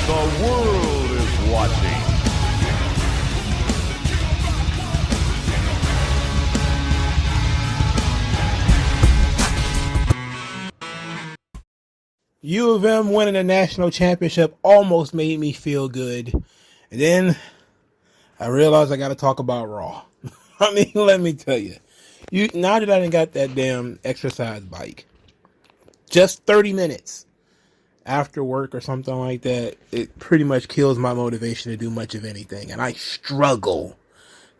The world is watching. U of M winning a national championship almost made me feel good. And then I realized I got to talk about Raw. I mean, let me tell you. Now that I done got that damn exercise bike, just 30 minutes after work or something like that, it pretty much kills my motivation to do much of anything. And I struggle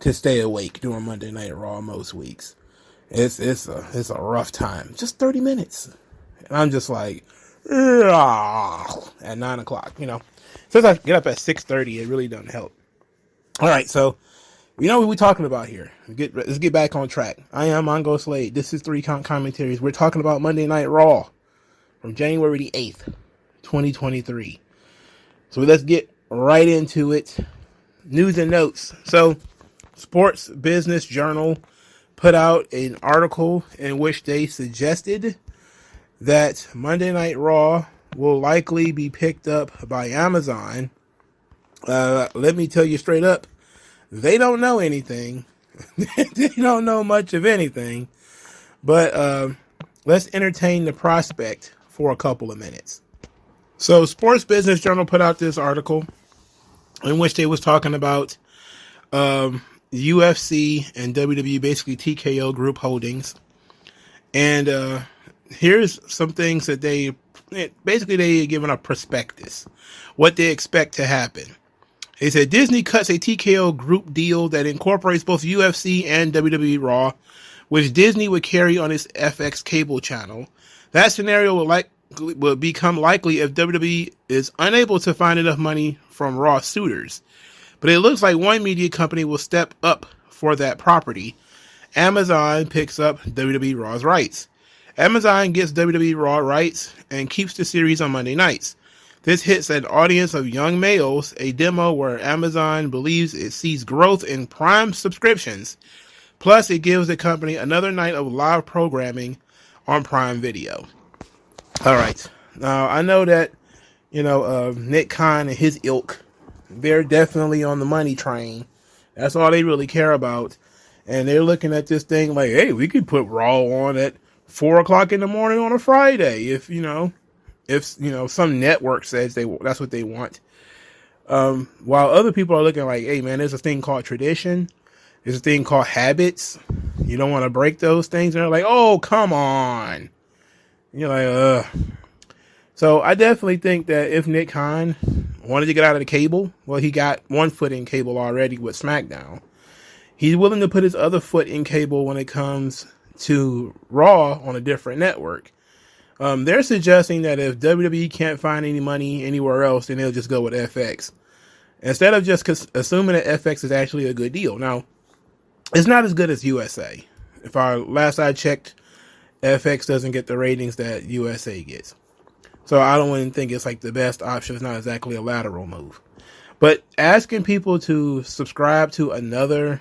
to stay awake during Monday Night Raw most weeks. It's a rough time. Just 30 minutes. And I'm just like, at 9 o'clock, Since I get up at 6:30, it really doesn't help. All right, so we know what we're talking about here. Let's get back on track. I am Mongo Slade. This is 3 Count Commentaries. We're talking about Monday Night Raw from January the 8th, 2023. So let's get right into it. News and notes. So, Sports Business Journal put out an article in which they suggested that Monday Night Raw will likely be picked up by Amazon. Let me tell you straight up, they don't know anything. They don't know much of anything. But let's entertain the prospect for a couple of minutes. So Sports Business Journal put out this article in which they was talking about UFC and WWE, basically TKO Group Holdings. And here's some things that they given a prospectus, what they expect to happen. They said Disney cuts a TKO Group deal that incorporates both UFC and WWE Raw, which Disney would carry on its FX cable channel. That scenario will become likely if WWE is unable to find enough money from Raw suitors. But it looks like one media company will step up for that property. Amazon picks up WWE Raw's rights. Amazon gets WWE Raw rights and keeps the series on Monday nights. This hits an audience of young males, a demo where Amazon believes it sees growth in Prime subscriptions. Plus, it gives the company another night of live programming on Prime Video. All right. Now, I know that, Nick Khan and his ilk, they're definitely on the money train. That's all they really care about. And they're looking at this thing like, hey, we could put Raw on at 4 o'clock in the morning on a Friday if some network says that's what they want. While other people are looking like, hey man, there's a thing called tradition. There's a thing called habits. You don't want to break those things. And they're like, oh, come on. And you're like, So I definitely think that if Nick Khan wanted to get out of the cable, well, he got one foot in cable already with SmackDown. He's willing to put his other foot in cable when it comes to Raw on a different network. They're suggesting that if WWE can't find any money anywhere else, then they'll just go with FX. Instead of just assuming that FX is actually a good deal. Now, it's not as good as USA. Last I checked, FX doesn't get the ratings that USA gets. So I don't even think it's like the best option. It's not exactly a lateral move. But asking people to subscribe to another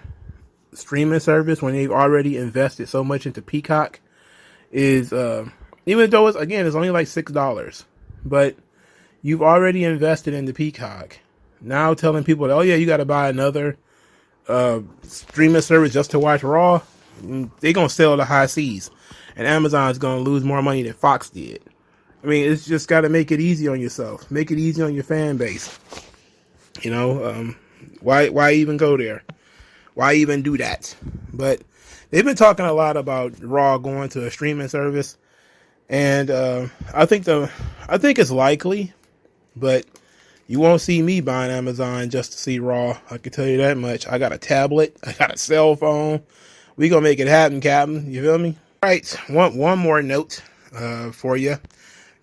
streaming service when they've already invested so much into Peacock is, even though it's only like $6, but you've already invested into Peacock. Now telling people, oh yeah, you got to buy another streaming service just to watch Raw, they're going to sell the high seas. And Amazon's going to lose more money than Fox did. I mean, it's just got to make it easy on yourself. Make it easy on your fan base. Why even go there? Why even do that? But they've been talking a lot about Raw going to a streaming service. And I think it's likely, but you won't see me buying Amazon just to see Raw. I can tell you that much. I got a tablet. I got a cell phone. We gonna make it happen, Captain. You feel me? All right. One more note for you.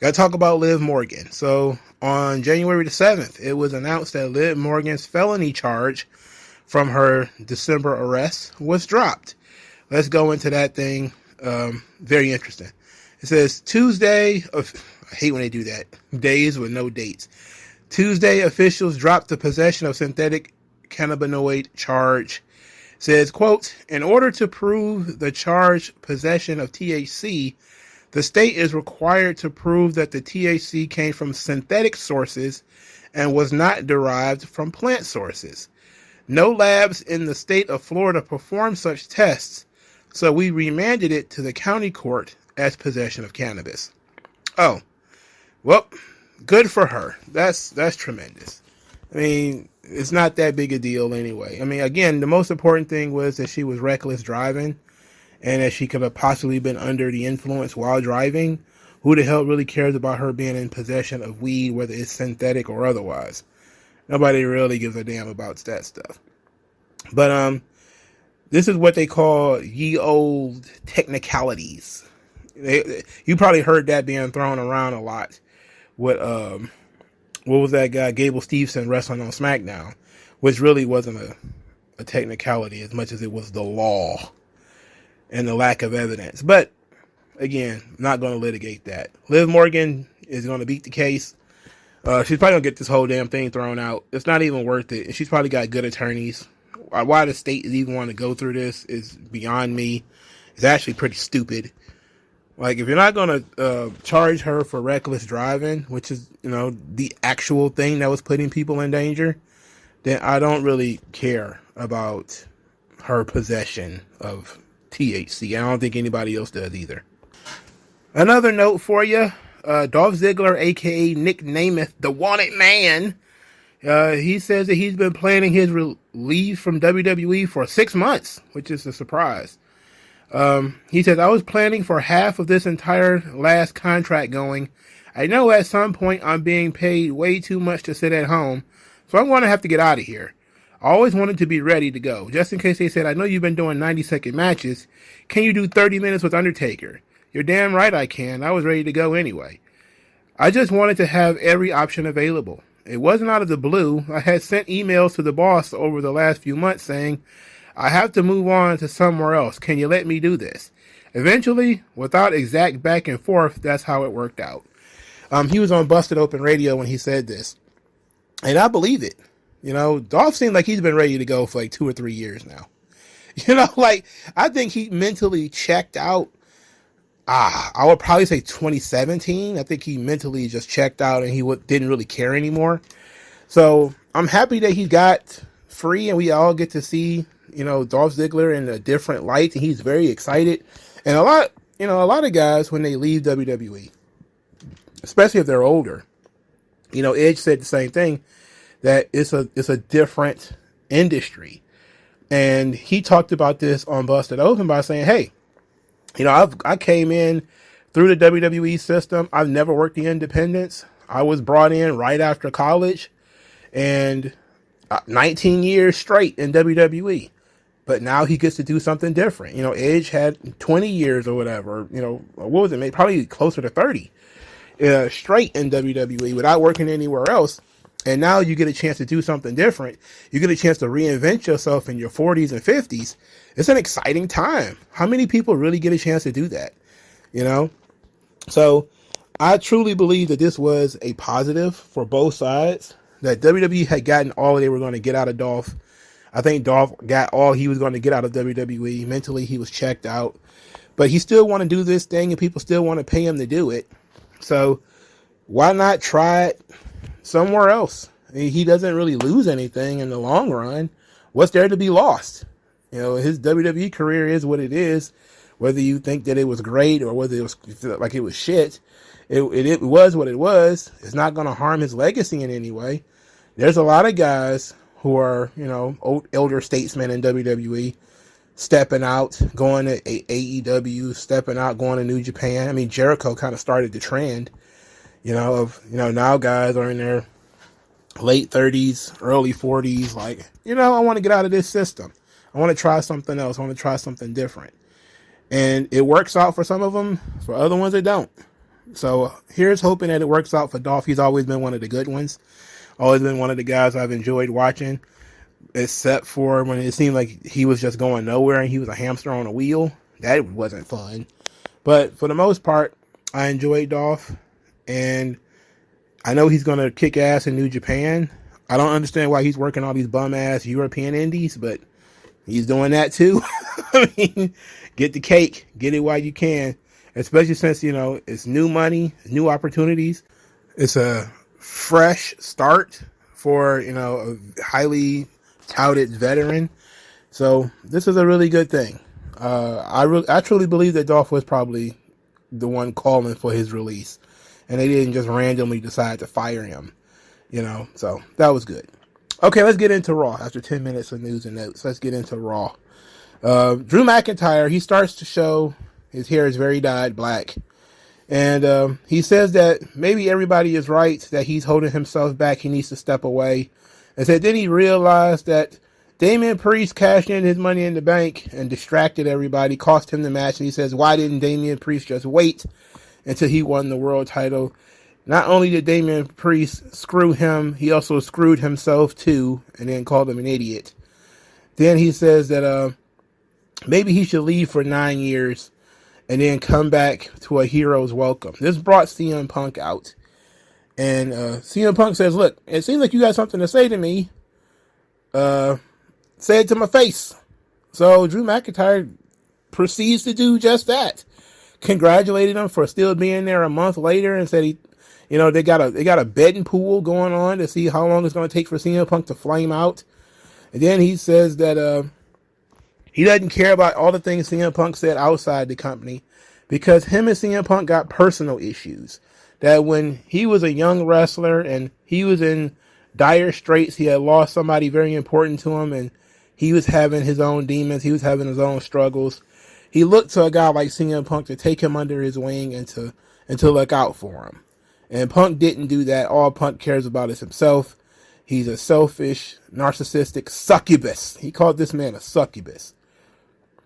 Got to talk about Liv Morgan. So on January the 7th, it was announced that Liv Morgan's felony charge from her December arrest was dropped. Let's go into that thing. Very interesting. It says Tuesday. I hate when they do that. Days with no dates. Tuesday, officials dropped the possession of synthetic cannabinoid charge. It says, quote, in order to prove the charged possession of THC, the state is required to prove that the THC came from synthetic sources and was not derived from plant sources. No labs in the state of Florida performed such tests, so we remanded it to the county court as possession of cannabis. Oh, well, good for her. That's tremendous. I mean, it's not that big a deal anyway. I mean, again, the most important thing was that she was reckless driving and that she could have possibly been under the influence while driving. Who the hell really cares about her being in possession of weed, whether it's synthetic or otherwise? Nobody really gives a damn about that stuff. But this is what they call ye old technicalities. You probably heard that being thrown around a lot. What was that guy Gable Steveson wrestling on SmackDown, which really wasn't a technicality as much as it was the law and the lack of evidence. But again, not going to litigate that. Liv Morgan is going to beat the case. She's probably going to get this whole damn thing thrown out. It's not even worth it. And she's probably got good attorneys. Why the state is even want to go through this is beyond me. It's actually pretty stupid. Like, if you're not going to charge her for reckless driving, which is, the actual thing that was putting people in danger, then I don't really care about her possession of THC. I don't think anybody else does either. Another note for you, Dolph Ziggler, a.k.a. Nick Namath, the Wanted Man, he says that he's been planning his leave from WWE for 6 months, which is a surprise. He says, I was planning for half of this entire last contract going. I know at some point I'm being paid way too much to sit at home, so I'm going to have to get out of here. I always wanted to be ready to go. Just in case they said, I know you've been doing 90-second matches. Can you do 30 minutes with Undertaker? You're damn right I can. I was ready to go anyway. I just wanted to have every option available. It wasn't out of the blue. I had sent emails to the boss over the last few months saying, I have to move on to somewhere else. Can you let me do this? Eventually, without exact back and forth, that's how it worked out. He was on Busted Open Radio when he said this. And I believe it. Dolph seemed like he's been ready to go for like 2 or 3 years now. I think he mentally checked out. I would probably say 2017. I think he mentally just checked out and he didn't really care anymore. So I'm happy that he got free and we all get to see, Dolph Ziggler in a different light, and he's very excited. And a lot of guys, when they leave WWE, especially if they're older, Edge said the same thing, that it's a different industry. And he talked about this on Busted Open by saying, hey, I came in through the WWE system. I've never worked the independents. I was brought in right after college and 19 years straight in WWE. But now he gets to do something different. Edge had 20 years or whatever, what was it? Probably closer to 30 straight in WWE without working anywhere else. And now you get a chance to do something different. You get a chance to reinvent yourself in your 40s and 50s. It's an exciting time. How many people really get a chance to do that? So I truly believe that this was a positive for both sides, that WWE had gotten all they were going to get out of Dolph. I think Dolph got all he was going to get out of WWE. Mentally, he was checked out. But he still want to do this thing, and people still want to pay him to do it. So why not try it somewhere else? I mean, he doesn't really lose anything in the long run. What's there to be lost? His WWE career is what it is. Whether you think that it was great or whether it was like it was shit, it was what it was. It's not going to harm his legacy in any way. There's a lot of guys who are, elder statesmen in WWE, stepping out, going to AEW, stepping out, going to New Japan. I mean, Jericho kind of started the trend, now guys are in their late 30s, early 40s, like, I want to get out of this system. I want to try something else. I want to try something different. And it works out for some of them. For other ones, it don't. So here's hoping that it works out for Dolph. He's always been one of the good ones. Always been one of the guys I've enjoyed watching, except for when it seemed like he was just going nowhere and he was a hamster on a wheel. That wasn't fun. But for the most part, I enjoyed Dolph. And I know he's going to kick ass in New Japan. I don't understand why he's working all these bum-ass European indies, but he's doing that too. I mean, get the cake. Get it while you can. Especially since, it's new money, new opportunities. It's a fresh start for, you know, a highly touted veteran. So this is a really good thing. I truly believe that Dolph was probably the one calling for his release, and they didn't just randomly decide to fire him. You know, so that was good. Okay, let's get into Raw. After 10 minutes of news and notes, let's get into Raw. Drew McIntyre, he starts to show his hair is very dyed black. And he says that maybe everybody is right, that he's holding himself back. He needs to step away. And said then he realized that Damian Priest cashed in his money in the bank and distracted everybody, cost him the match. And he says, why didn't Damian Priest just wait until he won the world title? Not only did Damian Priest screw him, he also screwed himself too, and then called him an idiot. Then he says that maybe he should leave for 9 years and then come back to a hero's welcome. This brought CM Punk out. And CM Punk says, look, it seems like you got something to say to me. Say it to my face. So Drew McIntyre proceeds to do just that. Congratulated him for still being there a month later and said they got a betting pool going on to see how long it's going to take for CM Punk to flame out. And then he says that he doesn't care about all the things CM Punk said outside the company because him and CM Punk got personal issues. That when he was a young wrestler and he was in dire straits, he had lost somebody very important to him and he was having his own demons. He was having his own struggles. He looked to a guy like CM Punk to take him under his wing and to look out for him. And Punk didn't do that. All Punk cares about is himself. He's a selfish, narcissistic succubus. He called this man a succubus.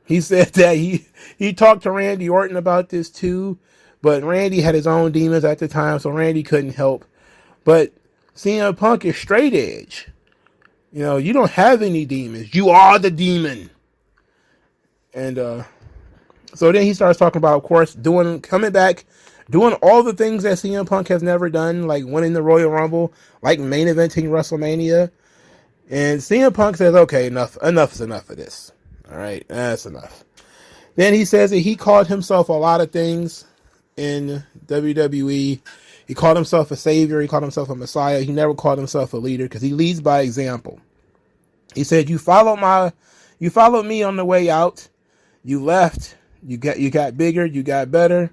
He said that he talked to Randy Orton about this too, but Randy had his own demons at the time, so Randy couldn't help. But CM Punk is straight edge. You know, you don't have any demons. You are the demon. And so then he starts talking about, of course, coming back, doing all the things that CM Punk has never done, like winning the Royal Rumble, like main eventing WrestleMania. And CM Punk says, okay, enough is enough of this. All right, that's enough. Then he says that he called himself a lot of things in WWE. He called himself a savior. He called himself a messiah. He never called himself a leader because he leads by example. He said, you followed me on the way out. You left. You got bigger. You got better.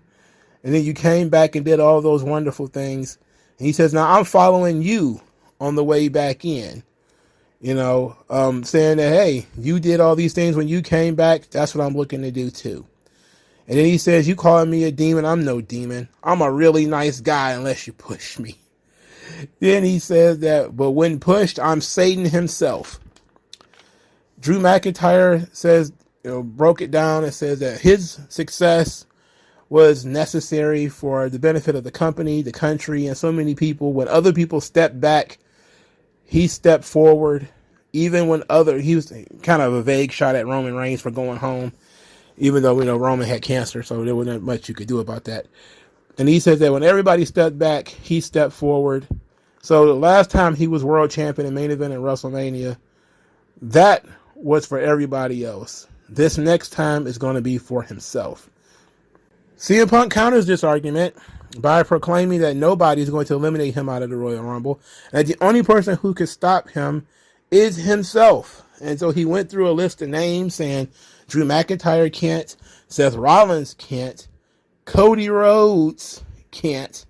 And then you came back and did all those wonderful things. And he says, now I'm following you on the way back in. You know, saying that, hey, you did all these things when you came back. That's what I'm looking to do too. And then he says, you calling me a demon? I'm no demon. I'm a really nice guy unless you push me. Then he says that, but when pushed, I'm Satan himself. Drew McIntyre says, broke it down and says that his success was necessary for the benefit of the company, the country, and so many people. When other people stepped back, he stepped forward. Even when he was kind of a vague shot at Roman Reigns for going home. Even though we know Roman had cancer, so there wasn't much you could do about that. And he says that when everybody stepped back, he stepped forward. So the last time he was world champion in main event at WrestleMania, that was for everybody else. This next time is going to be for himself. CM Punk counters this argument by proclaiming that nobody is going to eliminate him out of the Royal Rumble, and the only person who could stop him is himself. And so he went through a list of names saying Drew McIntyre can't, Seth Rollins can't, Cody Rhodes can't.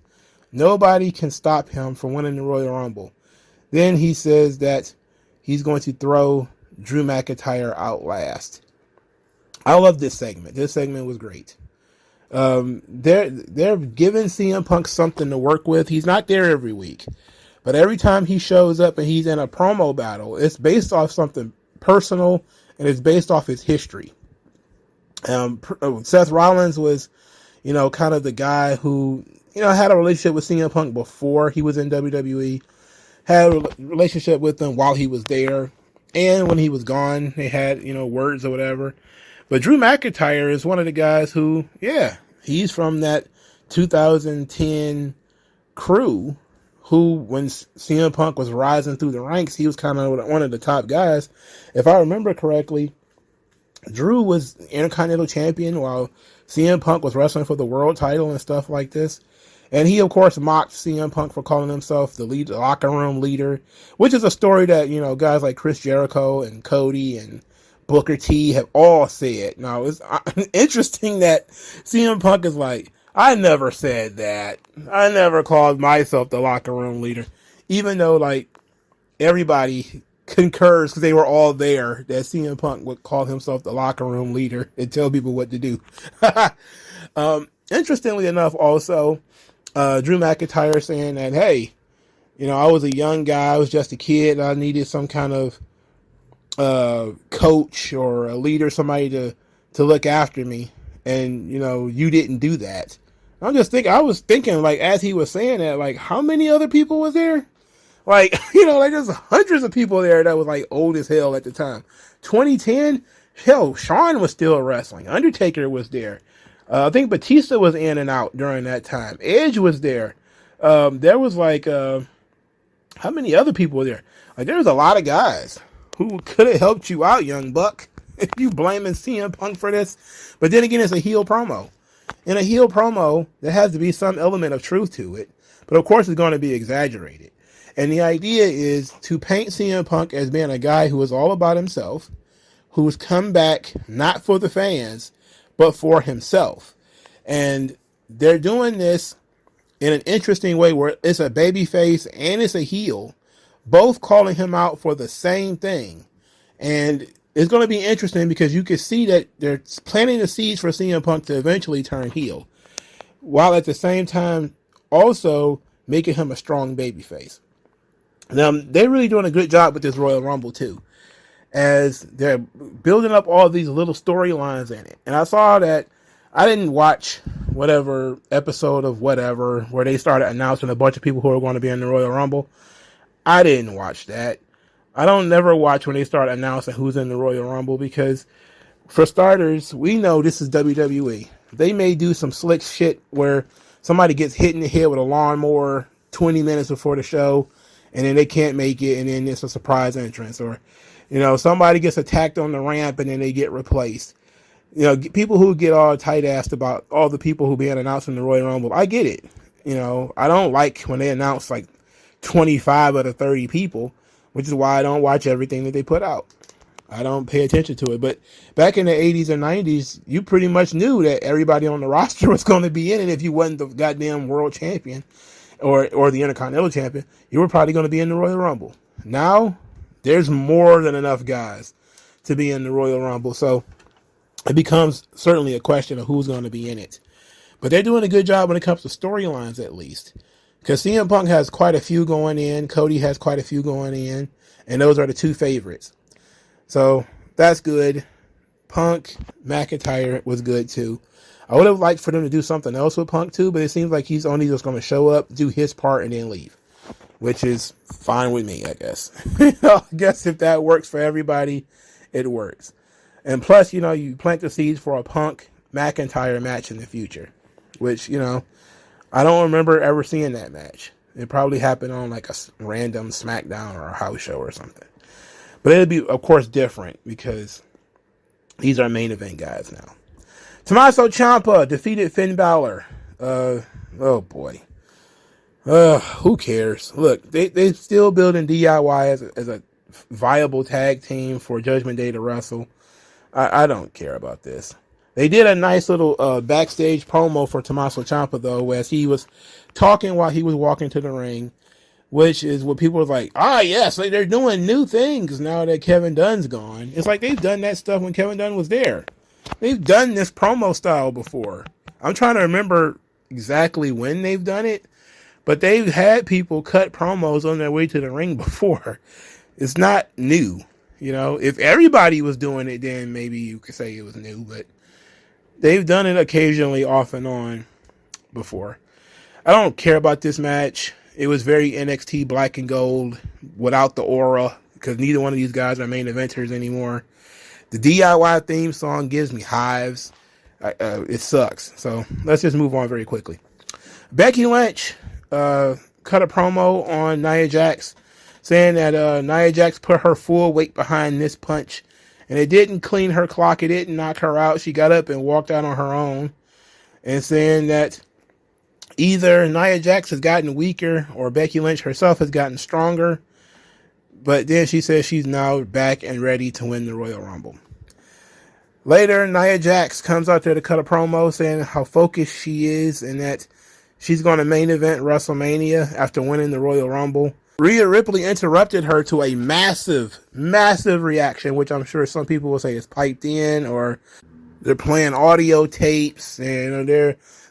Nobody can stop him from winning the Royal Rumble. Then he says that he's going to throw Drew McIntyre out last. I love this segment. This segment was great. They're giving CM Punk something to work with. He's not there every week, but every time he shows up and he's in a promo battle, it's based off something personal and it's based off his history. Seth Rollins was, kind of the guy who, had a relationship with CM Punk before he was in WWE, had a relationship with him while he was there, and when he was gone, they had, words or whatever. But Drew McIntyre is one of the guys who, he's from that 2010 crew who, when CM Punk was rising through the ranks, he was kind of one of the top guys. If I remember correctly, Drew was Intercontinental Champion while CM Punk was wrestling for the world title and stuff like this. And he, of course, mocked CM Punk for calling himself the locker room leader, which is a story that, guys like Chris Jericho and Cody and Booker T have all said. Now, it's interesting that CM Punk is like, I never said that. I never called myself the locker room leader. Even though, like, everybody concurs, because they were all there, that CM Punk would call himself the locker room leader and tell people what to do. Interestingly enough, also, Drew McIntyre saying that, hey, I was a young guy, I was just a kid, I needed some kind of coach or a leader, somebody to look after me, and you didn't do that. I was thinking, like, as he was saying that, like, how many other people was there? Like, like there's hundreds of people there that was like old as hell at the time. 2010, hell, Shawn was still wrestling. Undertaker was there. I think Batista was in and out during that time. Edge was there. There was like, how many other people were there? Like, there was a lot of guys who could have helped you out, young buck. If you blaming CM Punk for this. But then again, it's a heel promo. In a heel promo, there has to be some element of truth to it. But of course, it's going to be exaggerated. And the idea is to paint CM Punk as being a guy who is all about himself, who's come back not for the fans, but for himself. And they're doing this in an interesting way where it's a babyface and it's a heel, both calling him out for the same thing. And it's going to be interesting because you can see that they're planting the seeds for CM Punk to eventually turn heel, while at the same time also making him a strong babyface. Now, they're really doing a good job with this Royal Rumble, too, as they're building up all these little storylines in it. And I saw that I didn't watch whatever episode of whatever where they started announcing a bunch of people who are going to be in the Royal Rumble. I didn't watch that. I don't never watch when they start announcing who's in the Royal Rumble because, for starters, we know this is WWE. They may do some slick shit where somebody gets hit in the head with a lawnmower 20 minutes before the show, and then they can't make it, and then it's a surprise entrance. Or, somebody gets attacked on the ramp, and then they get replaced. People who get all tight-assed about all the people who being announced in the Royal Rumble, I get it. I don't like when they announce, like, 25 of the 30 people, which is why I don't watch everything that they put out. I don't pay attention to it. But back in the 80s and 90s, you pretty much knew that everybody on the roster was going to be in it if you wasn't the goddamn world champion. Or the Intercontinental Champion, you were probably going to be in the Royal Rumble. Now, there's more than enough guys to be in the Royal Rumble, so it becomes certainly a question of who's going to be in it. But they're doing a good job when it comes to storylines, at least. Because CM Punk has quite a few going in, Cody has quite a few going in, and those are the two favorites. So, that's good. Punk, McIntyre was good, too. I would have liked for them to do something else with Punk too, but it seems like he's only just going to show up, do his part, and then leave, which is fine with me, I guess. I guess if that works for everybody, it works. And plus, you plant the seeds for a Punk McIntyre match in the future, which, I don't remember ever seeing that match. It probably happened on like a random SmackDown or a house show or something. But it'll be, of course, different because these are main event guys now. Tommaso Ciampa defeated Finn Balor. Oh boy. Who cares? Look, they're still building DIY as a viable tag team for Judgment Day to wrestle. I don't care about this. They did a nice little backstage promo for Tommaso Ciampa, though, as he was talking while he was walking to the ring, which is what people were like, yes, they're doing new things now that Kevin Dunn's gone. It's like they've done that stuff when Kevin Dunn was there. They've done this promo style before. I'm trying to remember exactly when they've done it, but they've had people cut promos on their way to the ring before. It's not new. If everybody was doing it, then maybe you could say it was new, but they've done it occasionally off and on before. I don't care about this match. It was very NXT black and gold without the aura because neither one of these guys are main eventers anymore. The DIY theme song gives me hives. It sucks. So let's just move on very quickly. Becky Lynch cut a promo on Nia Jax saying that Nia Jax put her full weight behind this punch and it didn't clean her clock. It didn't knock her out. She got up and walked out on her own and saying that Either Nia Jax has gotten weaker or Becky Lynch herself has gotten stronger. But then she says she's now back and ready to win the Royal Rumble. Later, Nia Jax comes out there to cut a promo saying how focused she is and that she's going to main event WrestleMania after winning the Royal Rumble. Rhea Ripley interrupted her to a massive, massive reaction, which I'm sure some people will say is piped in or they're playing audio tapes, and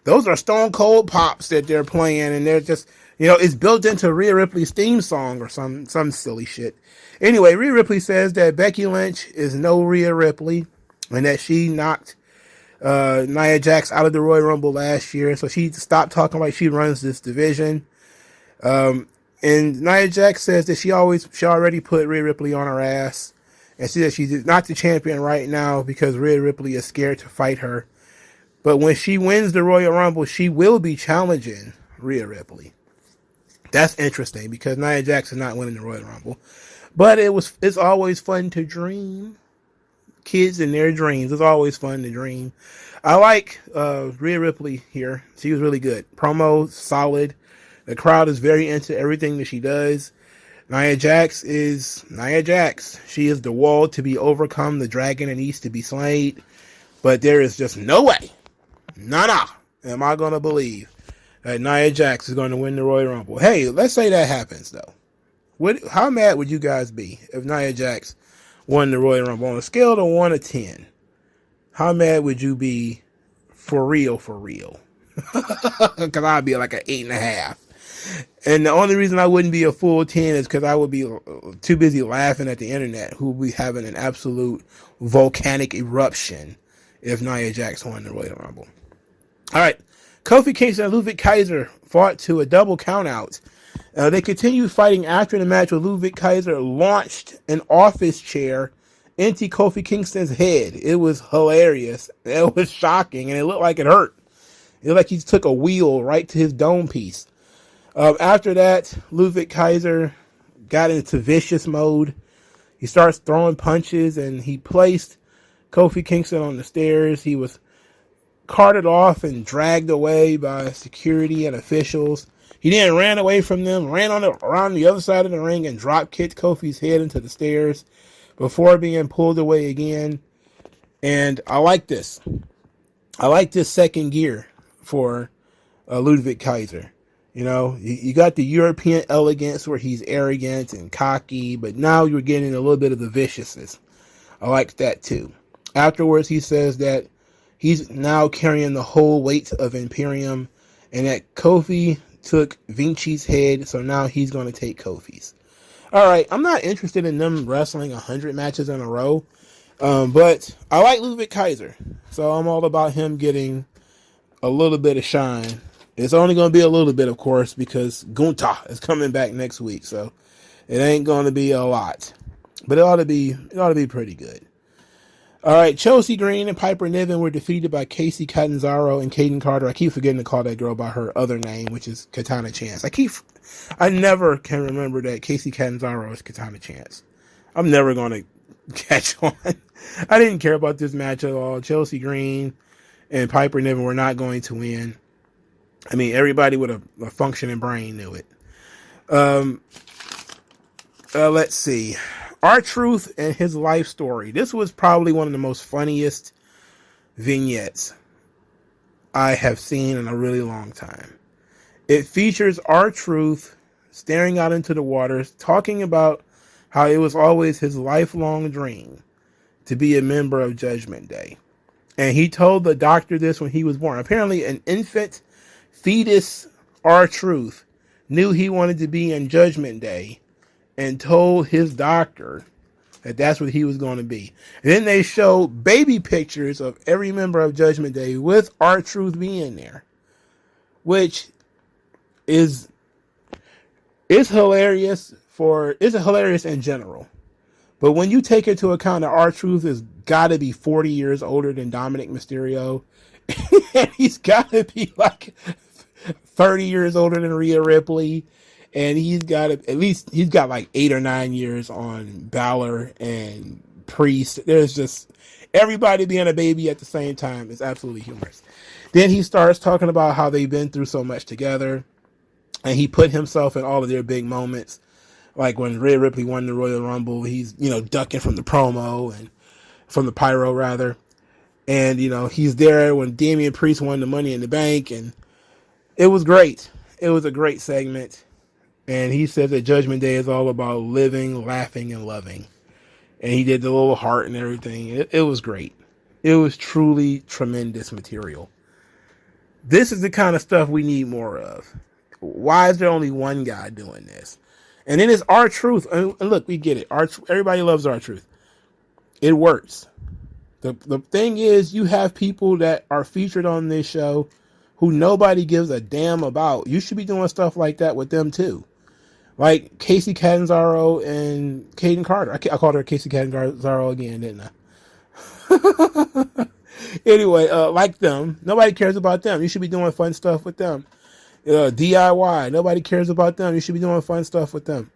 those are Stone Cold pops that they're playing, and they're just, it's built into Rhea Ripley's theme song or some silly shit. Anyway, Rhea Ripley says that Becky Lynch is no Rhea Ripley, and that she knocked Nia Jax out of the Royal Rumble last year, so she stopped talking like she runs this division. And Nia Jax says that she already put Rhea Ripley on her ass. And she said she's not the champion right now because Rhea Ripley is scared to fight her. But when she wins the Royal Rumble, she will be challenging Rhea Ripley. That's interesting because Nia Jax is not winning the Royal Rumble. But it's always fun to dream. Kids and their dreams. It's always fun to dream. I like Rhea Ripley here. She was really good. Promo, solid. The crowd is very into everything that she does. Nia Jax is Nia Jax. She is the wall to be overcome, the dragon that needs to be slain. But there is just no way, am I going to believe that Nia Jax is going to win the Royal Rumble. Hey, let's say that happens, though. How mad would you guys be if Nia Jax won the Royal Rumble? On a scale of 1 to 10, how mad would you be for real? Because I'd be like an 8.5. And the only reason I wouldn't be a full 10 is because I would be too busy laughing at the internet, who would be having an absolute volcanic eruption if Nia Jax won the Royal Rumble. All right. Kofi Kingston and Ludwig Kaiser fought to a double countout. They continued fighting after the match, where Ludwig Kaiser launched an office chair into Kofi Kingston's head. It was hilarious. It was shocking, and it looked like it hurt. It looked like he took a wheel right to his dome piece. After that, Ludwig Kaiser got into vicious mode. He starts throwing punches, and he placed Kofi Kingston on the stairs. He was carted off and dragged away by security and officials. He then ran away from them, ran around the other side of the ring, and drop kicked Kofi's head into the stairs before being pulled away again. And I like this. I like this second gear for Ludwig Kaiser. You got the European elegance where he's arrogant and cocky, but now you're getting a little bit of the viciousness. I like that too. Afterwards, he says that he's now carrying the whole weight of Imperium, and that Kofi took Vinci's head, so now he's going to take Kofi's. All right, I'm not interested in them wrestling 100 matches in a row, but I like Ludwig Kaiser, so I'm all about him getting a little bit of shine. It's only going to be a little bit, of course, because Gunther is coming back next week, so it ain't going to be a lot, but it ought to be pretty good. All right, Chelsea Green and Piper Niven were defeated by Kacy Catanzaro and Kaden Carter. I keep forgetting to call that girl by her other name, which is Katana Chance. I never can remember that Kacy Catanzaro is Katana Chance. I'm never going to catch on. I didn't care about this match at all. Chelsea Green and Piper Niven were not going to win. I mean, everybody with a functioning brain knew it. Let's see. R-Truth and his life story. This was probably one of the most funniest vignettes I have seen in a really long time. It features R-Truth staring out into the waters, talking about how it was always his lifelong dream to be a member of Judgment Day. And he told the doctor this when he was born. Apparently, an infant fetus R-Truth knew he wanted to be in Judgment Day and told his doctor that that's what he was going to be. And then they show baby pictures of every member of Judgment Day with R-Truth being there, which is hilarious it's hilarious in general. But when you take into account that R-Truth has got to be 40 years older than Dominic Mysterio, and he's got to be like 30 years older than Rhea Ripley, and he's got like 8 or 9 years on Balor and Priest. There's just everybody being a baby at the same time is absolutely humorous. Then he starts talking about how they've been through so much together, and he put himself in all of their big moments. Like when Rhea Ripley won the Royal Rumble, he's, ducking from the promo and from the pyro rather. And, he's there when Damian Priest won the Money in the Bank, and it was great. It was a great segment. And he said that Judgment Day is all about living, laughing, and loving. And he did the little heart and everything. It was great. It was truly tremendous material. This is the kind of stuff we need more of. Why is there only one guy doing this? And then it's R-Truth. And look, we get it. Everybody loves R-Truth. It works. The thing is, you have people that are featured on this show who nobody gives a damn about. You should be doing stuff like that with them too. Like Casey Catanzaro and Kaden Carter. I called her Casey Catanzaro again, didn't I? Anyway, like them. Nobody cares about them. You should be doing fun stuff with them. DIY. Nobody cares about them. You should be doing fun stuff with them.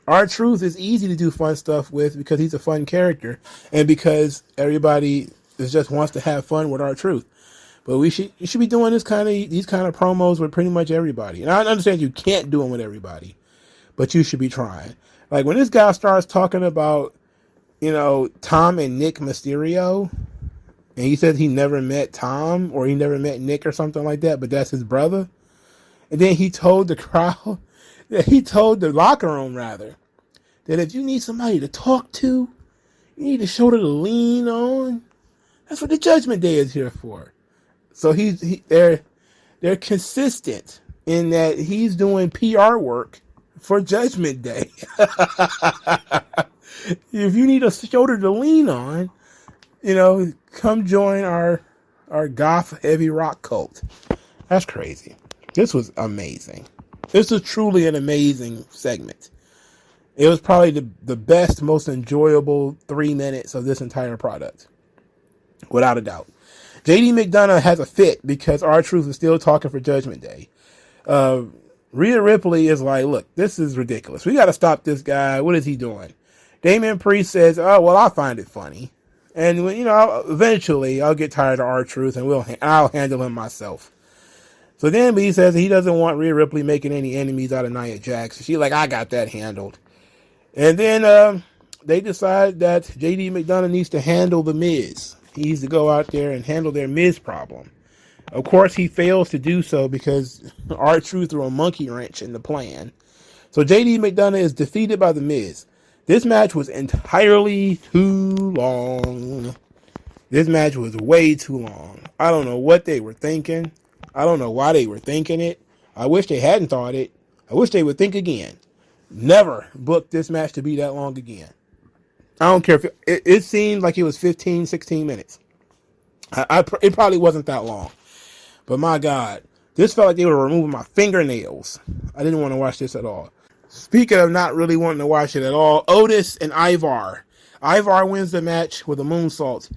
R-Truth is easy to do fun stuff with because he's a fun character and because everybody just wants to have fun with R-Truth. But you should be doing these kind of promos with pretty much everybody. And I understand you can't do them with everybody, but you should be trying. Like when this guy starts talking about, Tom and Nick Mysterio, and he said he never met Tom or he never met Nick or something like that, but that's his brother. And then he told the crowd, he told the locker room rather, that if you need somebody to talk to, you need a shoulder to lean on. That's what the Judgment Day is here for. So they're consistent in that he's doing PR work for Judgment Day. If you need a shoulder to lean on, come join our goth heavy rock cult. That's crazy. This was amazing. This was truly an amazing segment. It was probably the best, most enjoyable 3 minutes of this entire product. Without a doubt. JD McDonough has a fit because R-Truth is still talking for Judgment Day. Rhea Ripley is like, look, this is ridiculous. We got to stop this guy. What is he doing? Damian Priest says, oh, well, I find it funny. And, eventually I'll get tired of R-Truth and I'll handle him myself. So then he says he doesn't want Rhea Ripley making any enemies out of Nia Jax. She's like, I got that handled. And then they decide that JD McDonough needs to handle The Miz. He needs to go out there and handle their Miz problem. Of course, he fails to do so because R-Truth threw a monkey wrench in the plan. So JD McDonough is defeated by The Miz. This match was entirely too long. This match was way too long. I don't know what they were thinking. I don't know why they were thinking it. I wish they hadn't thought it. I wish they would think again. Never book this match to be that long again. I don't care if it seemed like it was 15, 16 minutes. It probably wasn't that long. But my God, this felt like they were removing my fingernails. I didn't want to watch this at all. Speaking of not really wanting to watch it at all, Otis and Ivar. Ivar wins the match with a moonsault.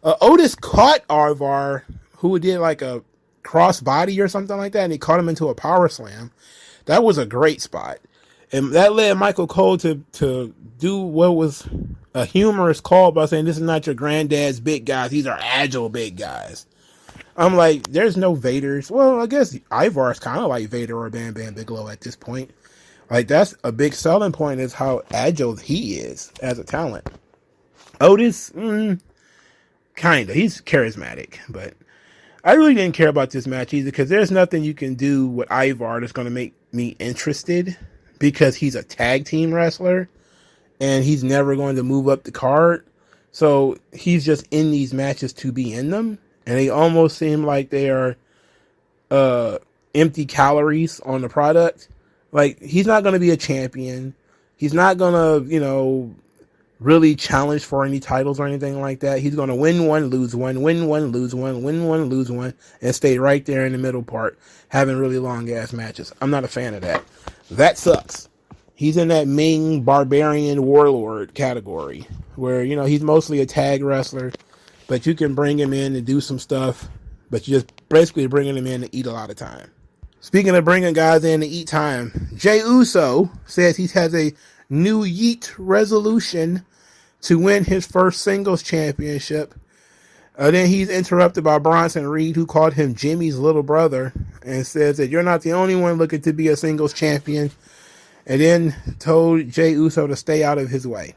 Otis caught Ivar, who did like a crossbody or something like that, and he caught him into a power slam. That was a great spot. And that led Michael Cole to do what was a humorous call by saying, this is not your granddad's big guys. These are agile big guys. I'm like, there's no Vaders. Well, I guess Ivar is kind of like Vader or Bam Bam Bigelow at this point. Like, that's a big selling point is how agile he is as a talent. Otis, kind of. He's charismatic, but I really didn't care about this match either because there's nothing you can do with Ivar that's going to make me interested because he's a tag team wrestler and he's never going to move up the card. So he's just in these matches to be in them. And they almost seem like they are empty calories on the product. Like, he's not going to be a champion. He's not going to, really challenge for any titles or anything like that. He's going to win one, lose one, win one, lose one, win one, lose one, and stay right there in the middle part, having really long-ass matches. I'm not a fan of that. That sucks. He's in that Ming Barbarian Warlord category, where, he's mostly a tag wrestler, but you can bring him in and do some stuff, but you're just basically bringing him in to eat a lot of time. Speaking of bringing guys in to eat time, Jey Uso says he has a New Yeet resolution to win his first singles championship. Then he's interrupted by Bronson Reed, who called him Jimmy's little brother, and says that you're not the only one looking to be a singles champion, and then told Jey Uso to stay out of his way.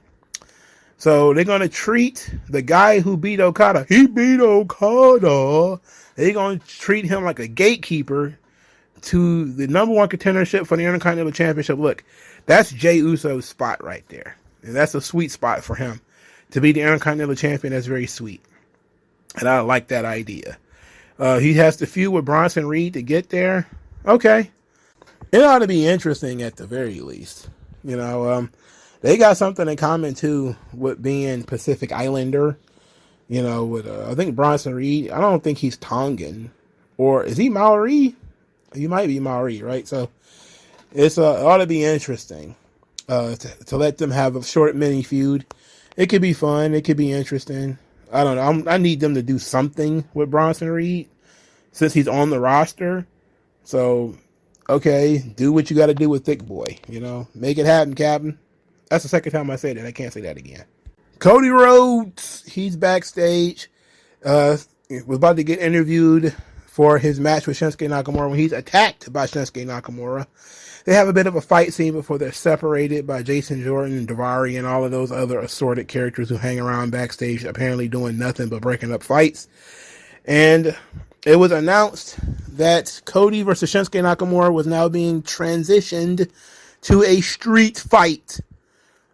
So they're going to treat the guy who beat Okada. He beat Okada. They're going to treat him like a gatekeeper to the number one contendership for the Intercontinental Championship. Look, that's Jey Uso's spot right there. And that's a sweet spot for him. To be the Intercontinental Champion, that's very sweet. And I like that idea. He has to feud with Bronson Reed to get there. Okay. It ought to be interesting at the very least. You know, they got something in common too with being Pacific Islander. You know, with I think Bronson Reed. I don't think he's Tongan, or is he Maori? He might be Maori, right? So it ought to be interesting to let them have a short mini feud. It could be fun. It could be interesting. I don't know. I need them to do something with Bronson Reed since he's on the roster. So, okay, do what you got to do with Thick Boy. You know, make it happen, Captain. That's the second time I say that. I can't say that again. Cody Rhodes, he's backstage. Was about to get interviewed for his match with Shinsuke Nakamura when he's attacked by Shinsuke Nakamura. They have a bit of a fight scene before they're separated by Jason Jordan and Daivari and all of those other assorted characters who hang around backstage, apparently doing nothing but breaking up fights. And it was announced that Cody versus Shinsuke Nakamura was now being transitioned to a street fight.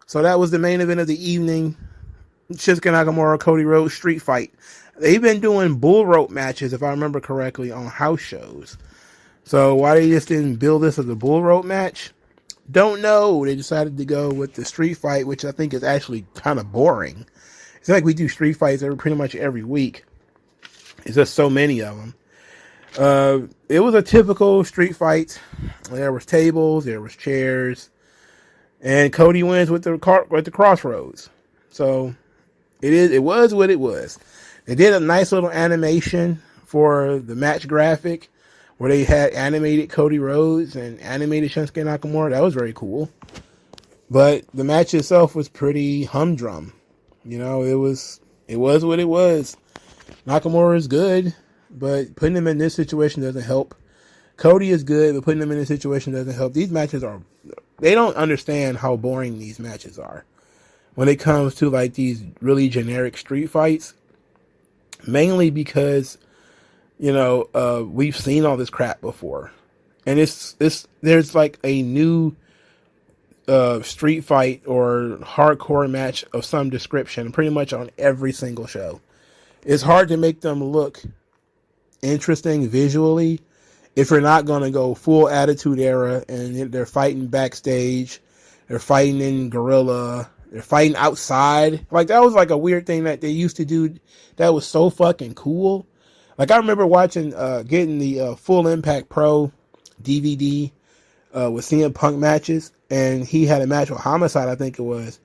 So that was the main event of the evening. Shinsuke Nakamura, Cody Rhodes street fight. They've been doing bull rope matches, if I remember correctly, on house shows. So why they just didn't build this as a bull rope match? Don't know. They decided to go with the street fight, which I think is actually kind of boring. It's like we do street fights pretty much every week. It's just so many of them. It was a typical street fight. There was tables, there was chairs, and Cody wins with the crossroads. So it was what it was. They did a nice little animation for the match graphic where they had animated Cody Rhodes and animated Shinsuke Nakamura. That was very cool. But the match itself was pretty humdrum. You know, it was what it was. Nakamura is good, but putting him in this situation doesn't help. Cody is good, but putting him in this situation doesn't help. These matches they don't understand how boring these matches are when it comes to like these really generic street fights. Mainly because, you know, we've seen all this crap before. And there's like a new street fight or hardcore match of some description pretty much on every single show. It's hard to make them look interesting visually if you're not going to go full Attitude Era and they're fighting backstage, they're fighting in Guerrilla, they're fighting outside. Like, that was like a weird thing that they used to do that was so fucking cool. Like, I remember watching, getting the Full Impact Pro DVD with CM Punk matches, and he had a match with Homicide, I think it was,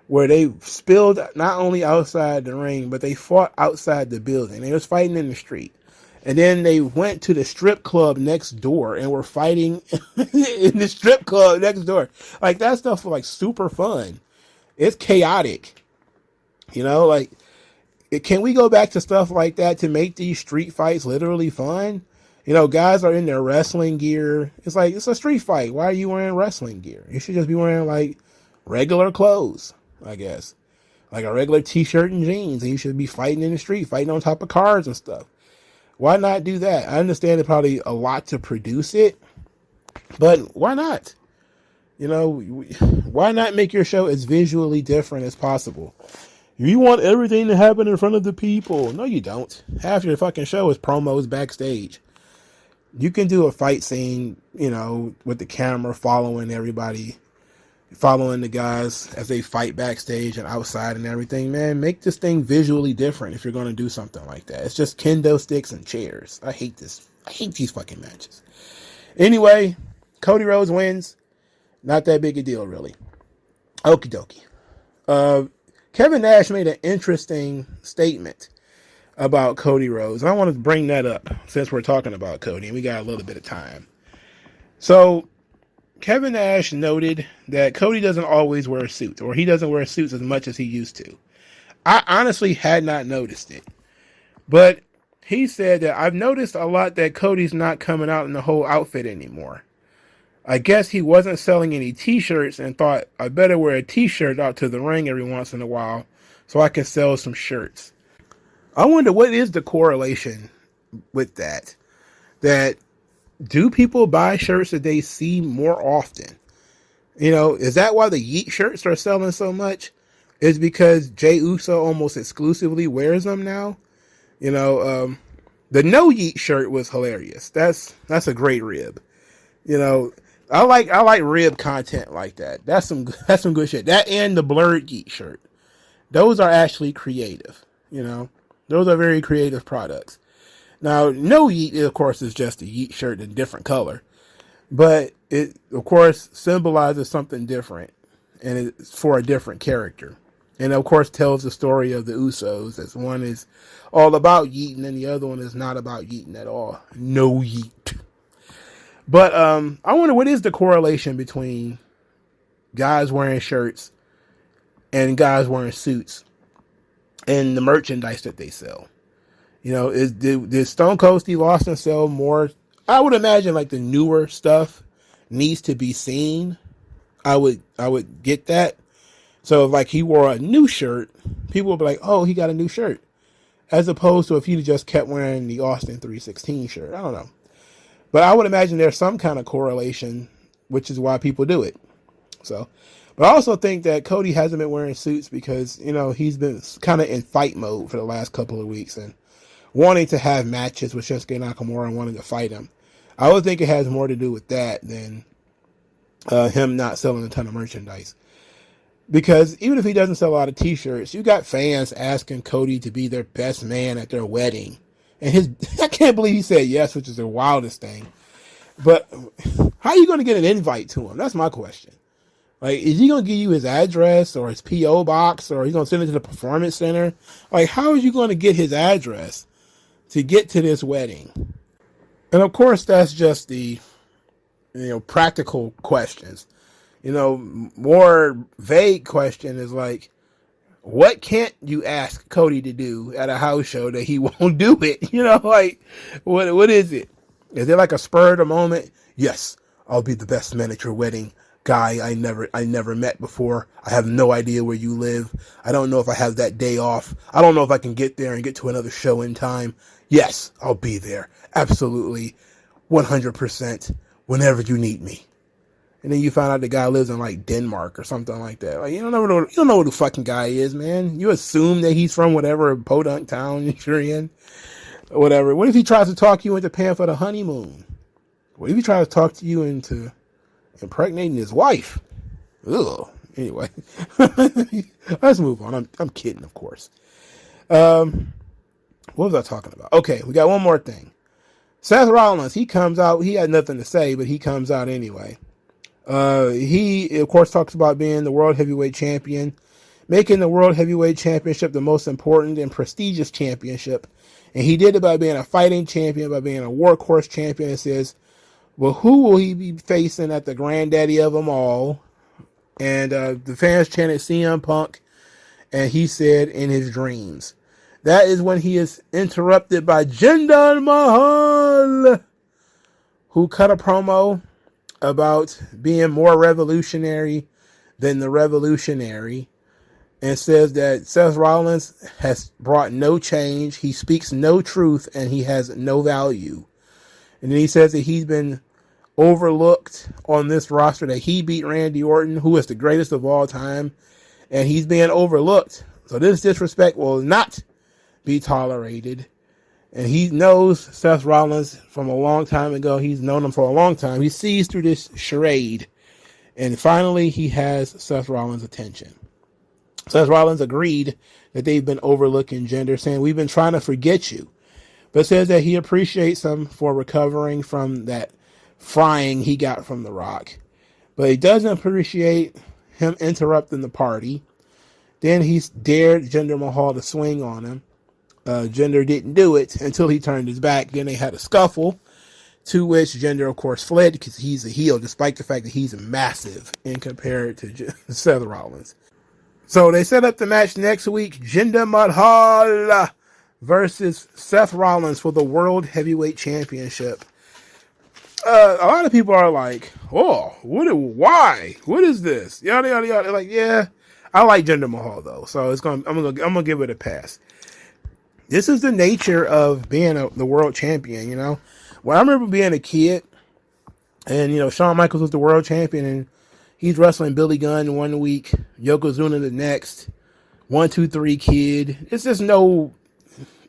where they spilled not only outside the ring, but they fought outside the building. They was fighting in the street. And then they went to the strip club next door and were fighting in the strip club next door. Like, that stuff was like super fun. It's chaotic. You know, like, can we go back to stuff like that to make these street fights literally fun? You know, guys are in their wrestling gear. It's like, it's a street fight. Why are you wearing wrestling gear? You should just be wearing like regular clothes, I guess. Like a regular t-shirt and jeans. And you should be fighting in the street, fighting on top of cars and stuff. Why not do that? I understand it's probably a lot to produce it, but why not? You know, why not make your show as visually different as possible? You want everything to happen in front of the people. No, you don't. Half your fucking show is promos backstage. You can do a fight scene, you know, with the camera following everybody, following the guys as they fight backstage and outside and everything. Man, make this thing visually different if you're going to do something like that. It's just kendo sticks and chairs. I hate this. I hate these fucking matches. Anyway, Cody Rhodes wins. Not that big a deal, really. Okie dokie. Kevin Nash made an interesting statement about Cody Rhodes. I want to bring that up since we're talking about Cody and we got a little bit of time. So, Kevin Nash noted that Cody doesn't always wear suits, or he doesn't wear suits as much as he used to. I honestly had not noticed it. But he said that I've noticed a lot that Cody's not coming out in the whole outfit anymore. I guess he wasn't selling any t-shirts and thought I better wear a t-shirt out to the ring every once in a while so I can sell some shirts. I wonder what is the correlation with that. That do people buy shirts that they see more often? You know, is that why the Yeet shirts are selling so much? Is because Jey Uso almost exclusively wears them now? You know, the No Yeet shirt was hilarious. That's a great rib. You know, I like rib content like that. That's some good shit. That and the blurred Yeet shirt. Those are actually creative. You know, those are very creative products. Now, No Yeet, of course, is just a Yeet shirt in a different color. But it, of course, symbolizes something different. And it's for a different character. And, of course, tells the story of the Usos. As one is all about yeeting and the other one is not about yeeting at all. No yeet. But I wonder what is the correlation between guys wearing shirts and guys wearing suits and the merchandise that they sell. You know, did Stone Cold Steve Austin sell more? I would imagine like the newer stuff needs to be seen. I would get that. So if like he wore a new shirt, people would be like, oh, he got a new shirt. As opposed to if he just kept wearing the Austin 316 shirt. I don't know. But I would imagine there's some kind of correlation, which is why people do it. So, but I also think that Cody hasn't been wearing suits because, you know, he's been kind of in fight mode for the last couple of weeks and wanting to have matches with Shinsuke Nakamura and wanting to fight him. I would think it has more to do with that than him not selling a ton of merchandise. Because even if he doesn't sell a lot of t-shirts, you got fans asking Cody to be their best man at their wedding. And I can't believe he said yes, which is the wildest thing. But how are you going to get an invite to him? That's my question. Like, is he going to give you his address or his P.O. box, or he's going to send it to the performance center? Like, how are you going to get his address to get to this wedding? And of course, that's just the, you know, practical questions. You know, more vague question is like, what can't you ask Cody to do at a house show that he won't do it? You know, like, what is it? Is it like a spur of the moment? Yes, I'll be the best man at your wedding. Guy I never met before. I have no idea where you live. I don't know if I have that day off. I don't know if I can get there and get to another show in time. Yes, I'll be there. Absolutely. 100%. Whenever you need me. And then you find out the guy lives in like Denmark or something like that. Like, you don't know who the fucking guy is, man. You assume that he's from whatever podunk town you're in. Or whatever. What if he tries to talk you into paying for the honeymoon? What if he tries to talk to you into impregnating his wife? Ugh. Anyway. Let's move on. I'm kidding, of course. What was I talking about? Okay, we got one more thing. Seth Rollins, he comes out. He had nothing to say, but he comes out anyway. He, of course, talks about being the World Heavyweight Champion, making the World Heavyweight Championship the most important and prestigious championship. And he did it by being a fighting champion, by being a workhorse champion. It says, well, who will he be facing at the granddaddy of them all? And the fans chanted CM Punk, and he said, in his dreams. That is when he is interrupted by Jinder Mahal, who cut a promo about being more revolutionary than the revolutionary, and says that Seth Rollins has brought no change, he speaks no truth, and he has no value. And then he says that he's been overlooked on this roster, that he beat Randy Orton, who is the greatest of all time, and he's being overlooked. So this disrespect will not be tolerated. And he knows Seth Rollins from a long time ago. He's known him for a long time. He sees through this charade. And finally, he has Seth Rollins' attention. Seth Rollins agreed that they've been overlooking Jinder, saying, we've been trying to forget you. But says that he appreciates him for recovering from that frying he got from The Rock. But he doesn't appreciate him interrupting the party. Then he dared Jinder Mahal to swing on him. Jinder didn't do it until he turned his back. Then they had a scuffle, to which Jinder, of course, fled because he's a heel, despite the fact that he's massive in compared to Seth Rollins. So they set up the match next week. Jinder Mahal versus Seth Rollins for the World Heavyweight Championship. A lot of people are like, "Oh, why? What is this?" Yada yada yada. Like, yeah, I like Jinder Mahal though, so I'm gonna give it a pass. This is the nature of being the world champion. You know, when I remember being a kid, and Shawn Michaels was the world champion, and he's wrestling Billy Gunn 1 week, Yokozuna the next, 1, 2, 3 Kid. It's just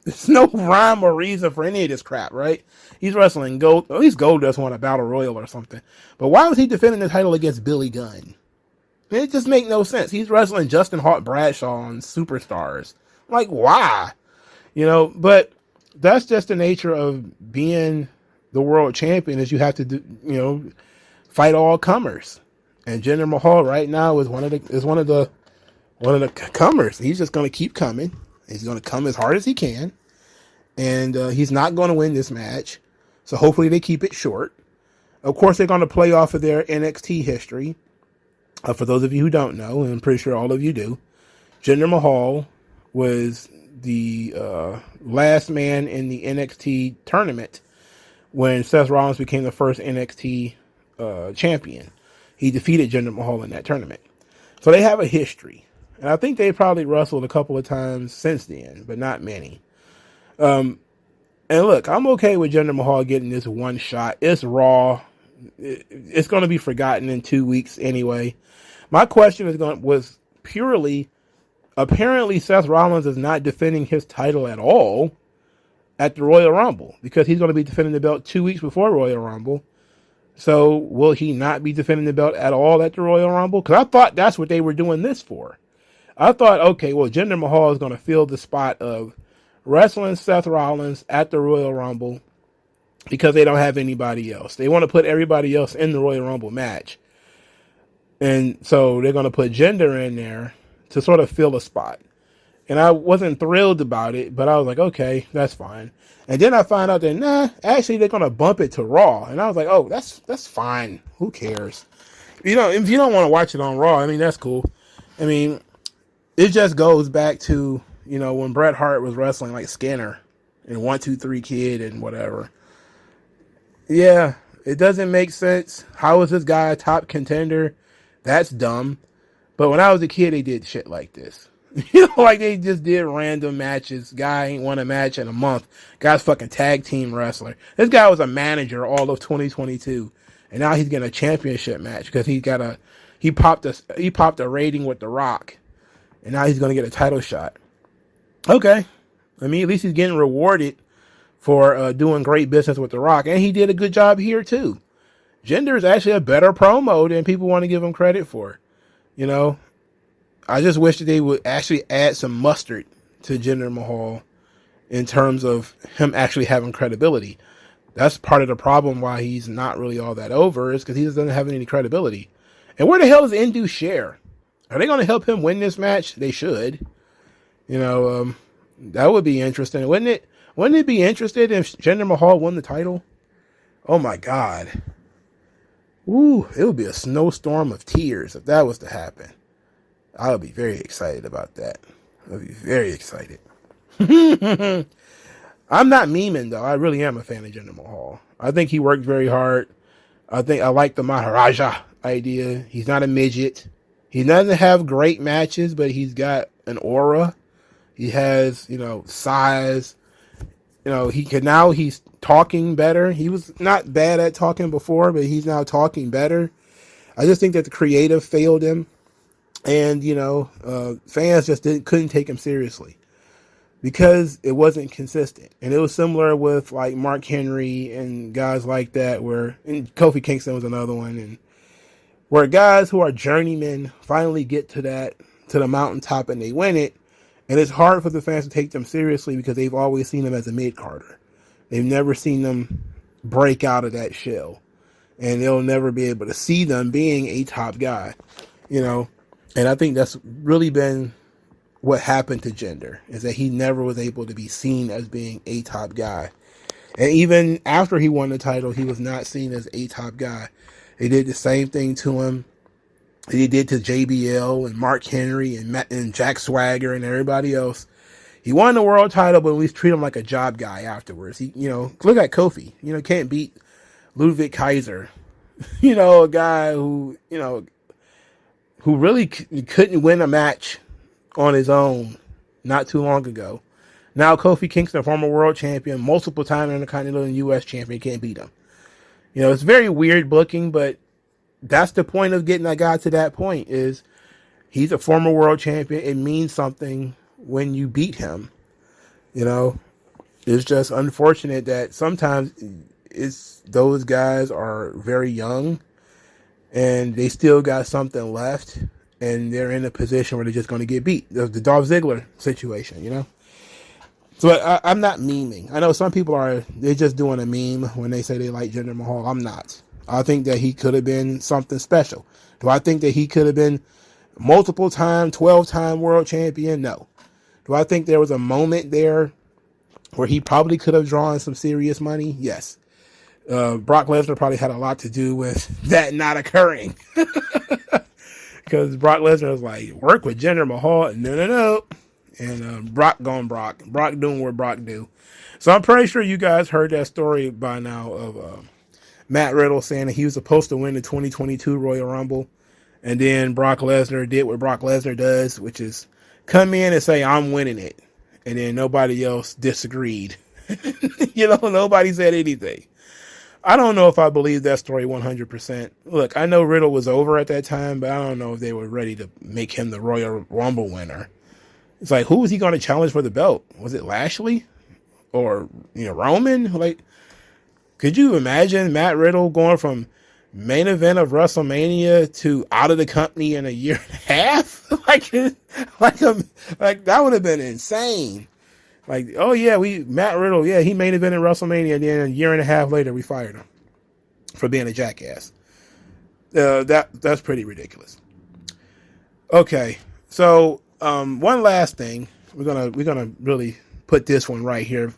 there's no rhyme or reason for any of this crap, right? He's wrestling Gold. At least Goldust won a battle royal or something. But why was he defending the title against Billy Gunn? It just makes no sense. He's wrestling Justin Hart Bradshaw on Superstars. Like, why? But that's just the nature of being the world champion, is you have to do, fight all comers. And Jinder Mahal right now is one of the comers. He's just going to keep coming. He's going to come as hard as he can. And he's not going to win this match. So hopefully they keep it short. Of course, they're going to play off of their NXT history. For those of you who don't know, and I'm pretty sure all of you do, Jinder Mahal was the last man in the NXT tournament when Seth Rollins became the first NXT champion. He defeated Jinder Mahal in that tournament. So they have a history. And I think they probably wrestled a couple of times since then, but not many. And look, I'm okay with Jinder Mahal getting this one shot. It's Raw. It's going to be forgotten in 2 weeks anyway. My question was purely, apparently Seth Rollins is not defending his title at all at the Royal Rumble, because he's going to be defending the belt 2 weeks before Royal Rumble. So will he not be defending the belt at all at the Royal Rumble? Because I thought that's what they were doing this for. I thought, okay, well, Jinder Mahal is going to fill the spot of wrestling Seth Rollins at the Royal Rumble because they don't have anybody else. They want to put everybody else in the Royal Rumble match. And so they're going to put Jinder in there to sort of fill a spot. And I wasn't thrilled about it, but I was like, okay, that's fine. And then I found out that, actually they're going to bump it to Raw. And I was like, oh, that's fine. Who cares? If you don't want to watch it on Raw, I mean, that's cool. I mean, it just goes back to, when Bret Hart was wrestling like Skinner and 1, 2, 3 Kid and whatever. Yeah, it doesn't make sense. How is this guy a top contender? That's dumb. But when I was a kid, they did shit like this. Like they just did random matches. Guy ain't won a match in a month. Guy's fucking tag team wrestler. This guy was a manager all of 2022. And now he's getting a championship match because he popped a rating with The Rock. And now he's going to get a title shot. Okay. I mean, at least he's getting rewarded for doing great business with The Rock. And he did a good job here, too. Jinder is actually a better promo than people want to give him credit for. I just wish that they would actually add some mustard to Jinder Mahal in terms of him actually having credibility. That's part of the problem why he's not really all that over, is because he doesn't have any credibility. And where the hell is Indus Sher? Are they going to help him win this match? They should. That would be interesting, wouldn't it? Wouldn't it be interesting if Jinder Mahal won the title? Oh my God. Ooh, it would be a snowstorm of tears if that was to happen. I would be very excited about that. I would be very excited. I'm not memeing, though. I really am a fan of Jinder Mahal. I think he worked very hard. I think I like the Maharaja idea. He's not a midget. He doesn't have great matches, but he's got an aura. He has, size. He's talking better. He was not bad at talking before, but he's now talking better. I just think that the creative failed him. And, fans just couldn't take him seriously because it wasn't consistent. And it was similar with like Mark Henry and guys like that, and Kofi Kingston was another one, and where guys who are journeymen finally get to the mountaintop and they win it. And it's hard for the fans to take them seriously because they've always seen them as a mid-carder. They've never seen them break out of that shell. And they'll never be able to see them being a top guy, And I think that's really been what happened to Jinder, is that he never was able to be seen as being a top guy. And even after he won the title, he was not seen as a top guy. They did the same thing to him. They did to JBL and Mark Henry and Jack Swagger and everybody else. He won the world title, but at least treat him like a job guy afterwards. He, look at Kofi. Can't beat Ludwig Kaiser. A guy who really couldn't win a match on his own not too long ago. Now Kofi Kingston, former world champion, multiple time Intercontinental and U.S. champion, can't beat him. It's very weird booking, but that's the point of getting that guy to that point is he's a former world champion. It means something when you beat him. It's just unfortunate that sometimes those guys are very young and they still got something left and they're in a position where they're just going to get beat. The Dolph Ziggler situation, So I'm not memeing. I know some people they're just doing a meme when they say they like Jinder Mahal. I'm not. I think that he could have been something special. Do I think that he could have been multiple time, 12-time world champion? No. Do I think there was a moment there where he probably could have drawn some serious money? Yes. Brock Lesnar probably had a lot to do with that not occurring. Because Brock Lesnar was like, work with Jinder Mahal. No. And Brock going Brock. Brock doing what Brock do. So I'm pretty sure you guys heard that story by now of Matt Riddle saying that he was supposed to win the 2022 Royal Rumble. And then Brock Lesnar did what Brock Lesnar does, which is come in and say, I'm winning it. And then nobody else disagreed. Nobody said anything. I don't know if I believe that story 100%. Look, I know Riddle was over at that time, but I don't know if they were ready to make him the Royal Rumble winner. It's like, who was he going to challenge for the belt? Was it Lashley? Or, Roman? Like, could you imagine Matt Riddle going from main event of WrestleMania to out of the company in a year and a half? like that would have been insane. Like, oh yeah, Matt Riddle, yeah, he main evented WrestleMania, and then a year and a half later we fired him for being a jackass. That's pretty ridiculous. Okay, so one last thing, we're gonna really put this one right here.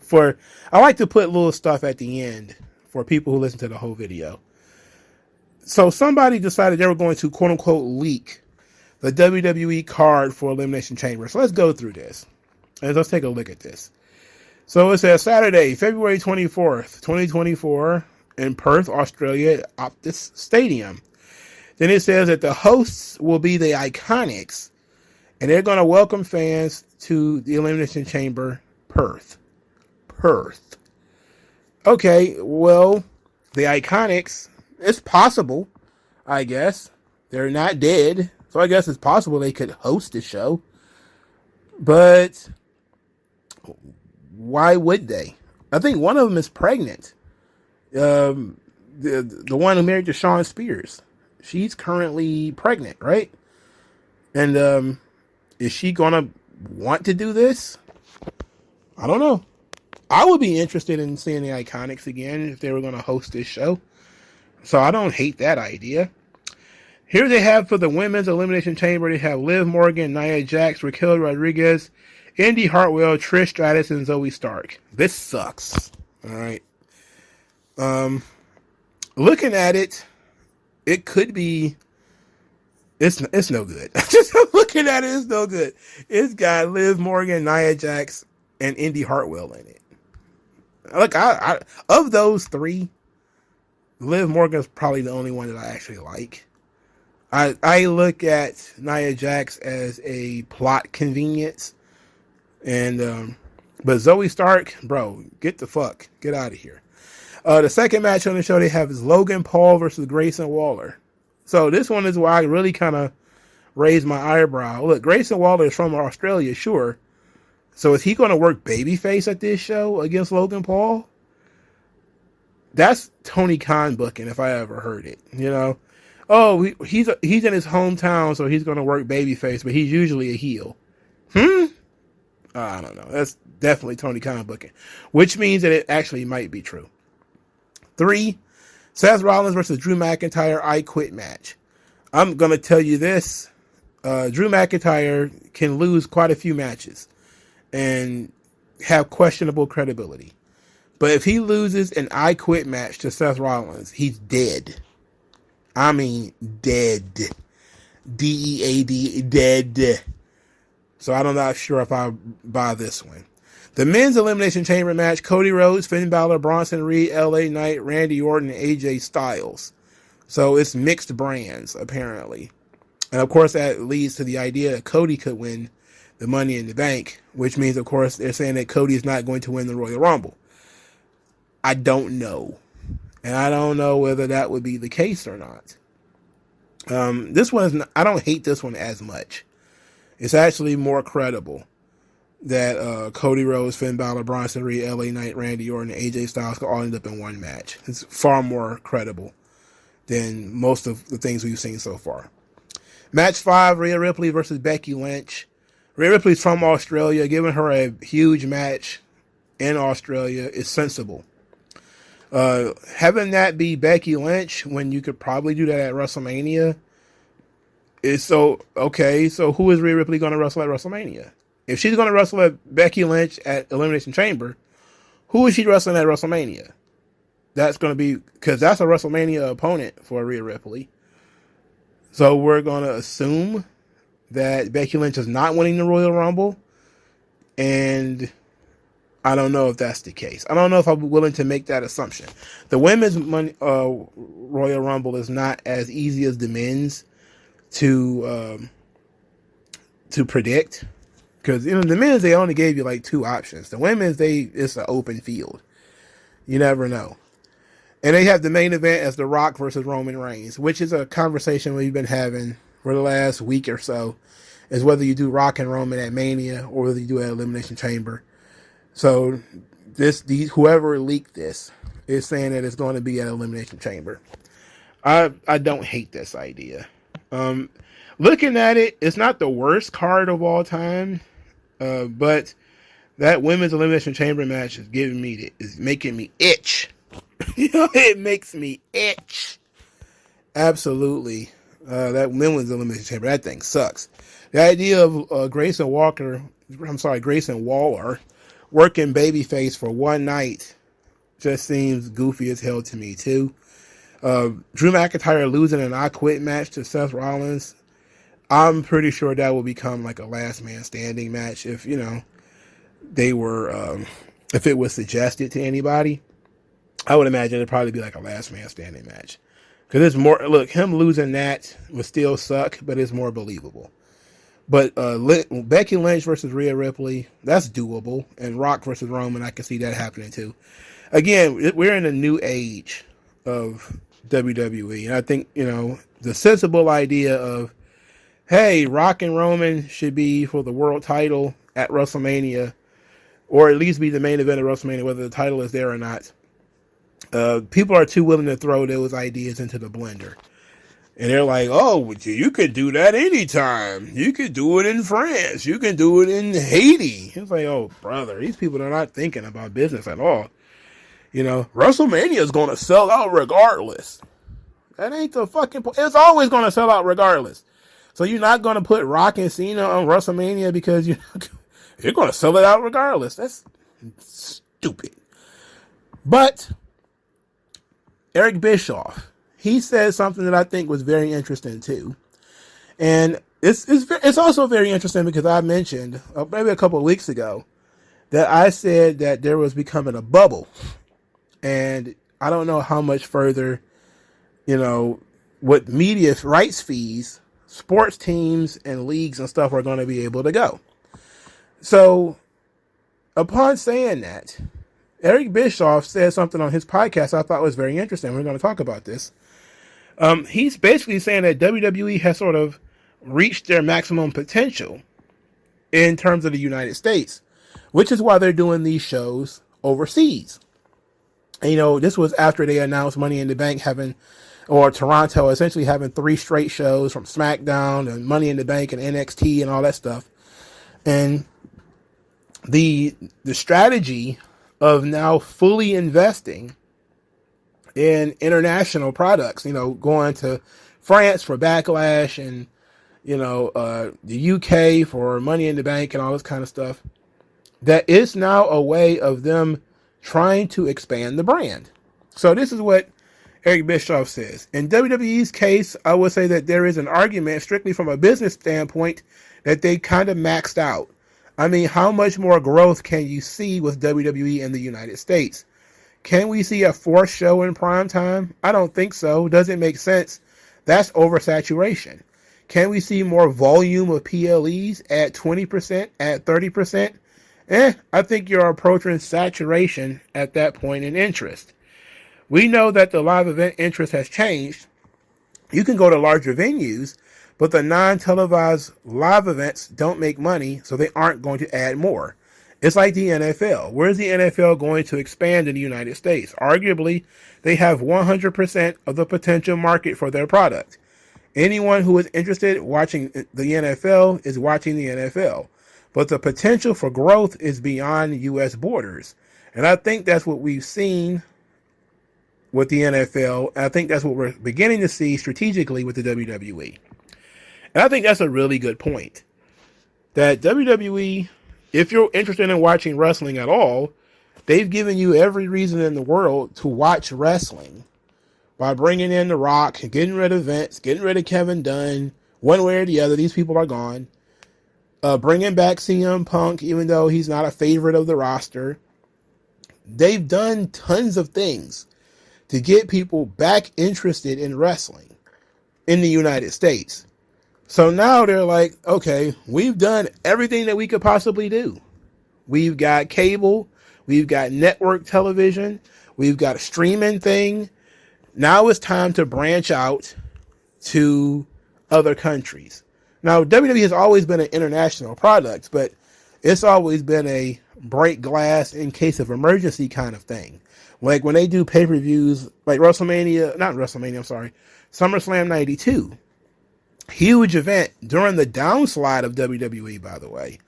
I like to put little stuff at the end for people who listen to the whole video. So somebody decided they were going to quote unquote leak the WWE card for Elimination Chamber. So let's go through this. And let's take a look at this. So it says Saturday, February 24th, 2024 in Perth, Australia, at Optus Stadium. Then it says that the hosts will be the Iconics, and they're going to welcome fans to the Elimination Chamber, Perth. Okay, well, the Iconics, it's possible, I guess. They're not dead, so I guess it's possible they could host the show. But why would they? I think one of them is pregnant. The one who married to Shawn Spears. She's currently pregnant, right? And is she gonna want to do this? I don't know. I would be interested in seeing the Iconics again if they were gonna host this show. So I don't hate that idea. Here they have for the women's Elimination Chamber, they have Liv Morgan, Nia Jax, Raquel Rodriguez, Indy Hartwell, Trish Stratus, and Zoe Stark. This sucks. All right. Looking at it, it could be. It's no good. Just looking at it, it's no good. It's got Liv Morgan, Nia Jax, and Indy Hartwell in it. Look, I of those three, Liv Morgan's probably the only one that I actually like. I look at Nia Jax as a plot convenience. And but Zoe Stark, bro, get out of here. The second match on the show they have is Logan Paul versus Grayson Waller. So this one is where I really kind of raised my eyebrow. Look, Grayson Waller is from Australia, sure. So is he going to work babyface at this show against Logan Paul? That's Tony Khan booking if I ever heard it. Oh, he's in his hometown, so he's going to work babyface, but he's usually a heel. I don't know. That's definitely Tony Khan booking, which means that it actually might be true. 3, Seth Rollins versus Drew McIntyre I Quit match. I'm going to tell you this. Drew McIntyre can lose quite a few matches and have questionable credibility. But if he loses an I Quit match to Seth Rollins, he's dead. I mean, dead. D-E-A-D, dead. So I'm not sure if I buy this one. The men's elimination chamber match: Cody Rhodes, Finn Balor, Bronson Reed, LA Knight, Randy Orton, and AJ Styles. So it's mixed brands, apparently. And of course, that leads to the idea that Cody could win the Money in the Bank, which means, of course, they're saying that Cody is not going to win the Royal Rumble. I don't know. And I don't know whether that would be the case or not. This one is not, I don't hate this one as much. It's actually more credible that Cody Rhodes, Finn Balor, Bronson Reed, LA Knight, Randy Orton, and AJ Styles could all end up in one match. It's far more credible than most of the things we've seen so far. Match 5, Rhea Ripley versus Becky Lynch. Rhea Ripley's from Australia. Giving her a huge match in Australia is sensible. Having that be Becky Lynch when you could probably do that at WrestleMania is so okay. So who is Rhea Ripley going to wrestle at WrestleMania? If she's going to wrestle at Becky Lynch at Elimination Chamber, who is she wrestling at WrestleMania? That's going to be, because that's a WrestleMania opponent for Rhea Ripley. So we're going to assume that Becky Lynch is not winning the Royal Rumble, and I don't know if that's the case. I don't know if I'm willing to make that assumption. The women's Royal Rumble is not as easy as the men's to predict, because the men's, they only gave you like 2 options. The women's, it's an open field. You never know. And they have the main event as The Rock versus Roman Reigns, which is a conversation we've been having for the last week or so, is whether you do Rock and Roman at Mania or whether you do it at Elimination Chamber. So whoever leaked this is saying that it's going to be at Elimination Chamber. I don't hate this idea. Looking at it, it's not the worst card of all time, but that women's Elimination Chamber match is making me itch. It makes me itch. Absolutely. That women's Elimination Chamber, that thing sucks. The idea of Grayson Waller working babyface for one night just seems goofy as hell to me too. Drew McIntyre losing an I Quit match to Seth Rollins. I'm pretty sure that will become like a last man standing match if if it was suggested to anybody. I would imagine it'd probably be like a last man standing match. Because it's more, look, him losing that would still suck, but it's more believable. But Becky Lynch versus Rhea Ripley, that's doable. And Rock versus Roman, I can see that happening too. Again, we're in a new age of WWE. And I think, the sensible idea of, hey, Rock and Roman should be for the world title at WrestleMania, or at least be the main event of WrestleMania, whether the title is there or not. People are too willing to throw those ideas into the blender. And they're like, oh, you could do that anytime. You could do it in France. You can do it in Haiti. It's like, oh, brother, these people are not thinking about business at all. WrestleMania is going to sell out regardless. That ain't the fucking point. It's always going to sell out regardless. So you're not going to put Rock and Cena on WrestleMania because you're going to sell it out regardless. That's stupid. But Eric Bischoff, he said something that I think was very interesting too. And it's also very interesting because I mentioned maybe a couple of weeks ago that I said that there was becoming a bubble. And I don't know how much further, what media rights fees, sports teams and leagues and stuff are going to be able to go. So upon saying that, Eric Bischoff said something on his podcast I thought was very interesting. We're going to talk about this. He's basically saying that WWE has sort of reached their maximum potential in terms of the United States, which is why they're doing these shows overseas. And, this was after they announced Money in the Bank Toronto essentially having 3 straight shows from SmackDown and Money in the Bank and NXT and all that stuff. And the strategy of now fully investing in international products, going to France for Backlash and, the UK for Money in the Bank and all this kind of stuff, that is now a way of them trying to expand the brand. So this is what Eric Bischoff says. In WWE's case, I would say that there is an argument strictly from a business standpoint that they kind of maxed out. I mean, how much more growth can you see with WWE in the United States? Can we see a fourth show in prime time? I don't think so. Doesn't make sense. That's oversaturation. Can we see more volume of PLEs at 20%, at 30%? I think you're approaching saturation at that point in interest. We know that the live event interest has changed. You can go to larger venues, but the non-televised live events don't make money, so they aren't going to add more. It's like the NFL. Where's the NFL going to expand in the United States? Arguably, they have 100% of the potential market for their product. Anyone who is interested in watching the NFL is watching the NFL. But the potential for growth is beyond U.S. borders. And I think that's what we've seen with the NFL. And I think that's what we're beginning to see strategically with the WWE. And I think that's a really good point. That WWE, if you're interested in watching wrestling at all, they've given you every reason in the world to watch wrestling by bringing in The Rock, getting rid of Vince, getting rid of Kevin Dunn, one way or the other. These people are gone. Bringing back CM Punk, even though he's not a favorite of the roster. They've done tons of things to get people back interested in wrestling in the United States. So now they're like, okay, we've done everything that we could possibly do. We've got cable, we've got network television, we've got a streaming thing. Now it's time to branch out to other countries. Now, WWE has always been an international product, but it's always been a break glass in case of emergency kind of thing. Like when they do pay-per-views, like SummerSlam 92. Huge event during the downslide of WWE, by the way.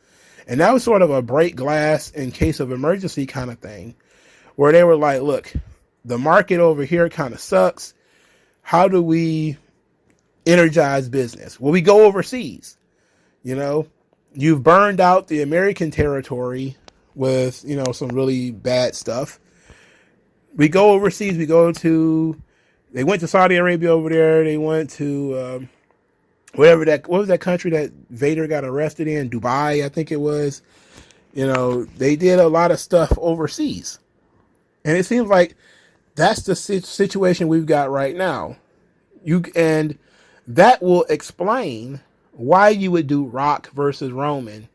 And that was sort of a break glass in case of emergency kind of thing, where they were like, look, the market over here kind of sucks. How do we energize business? Well, we go overseas. You know, you've burned out the American territory with, you know, some really bad stuff. We go overseas. They went to Saudi Arabia over there. They went to, what was that country that Vader got arrested in? Dubai, I think it was. You know, they did a lot of stuff overseas. And it seems like that's the situation we've got right now. And that will explain why you would do Rock versus Roman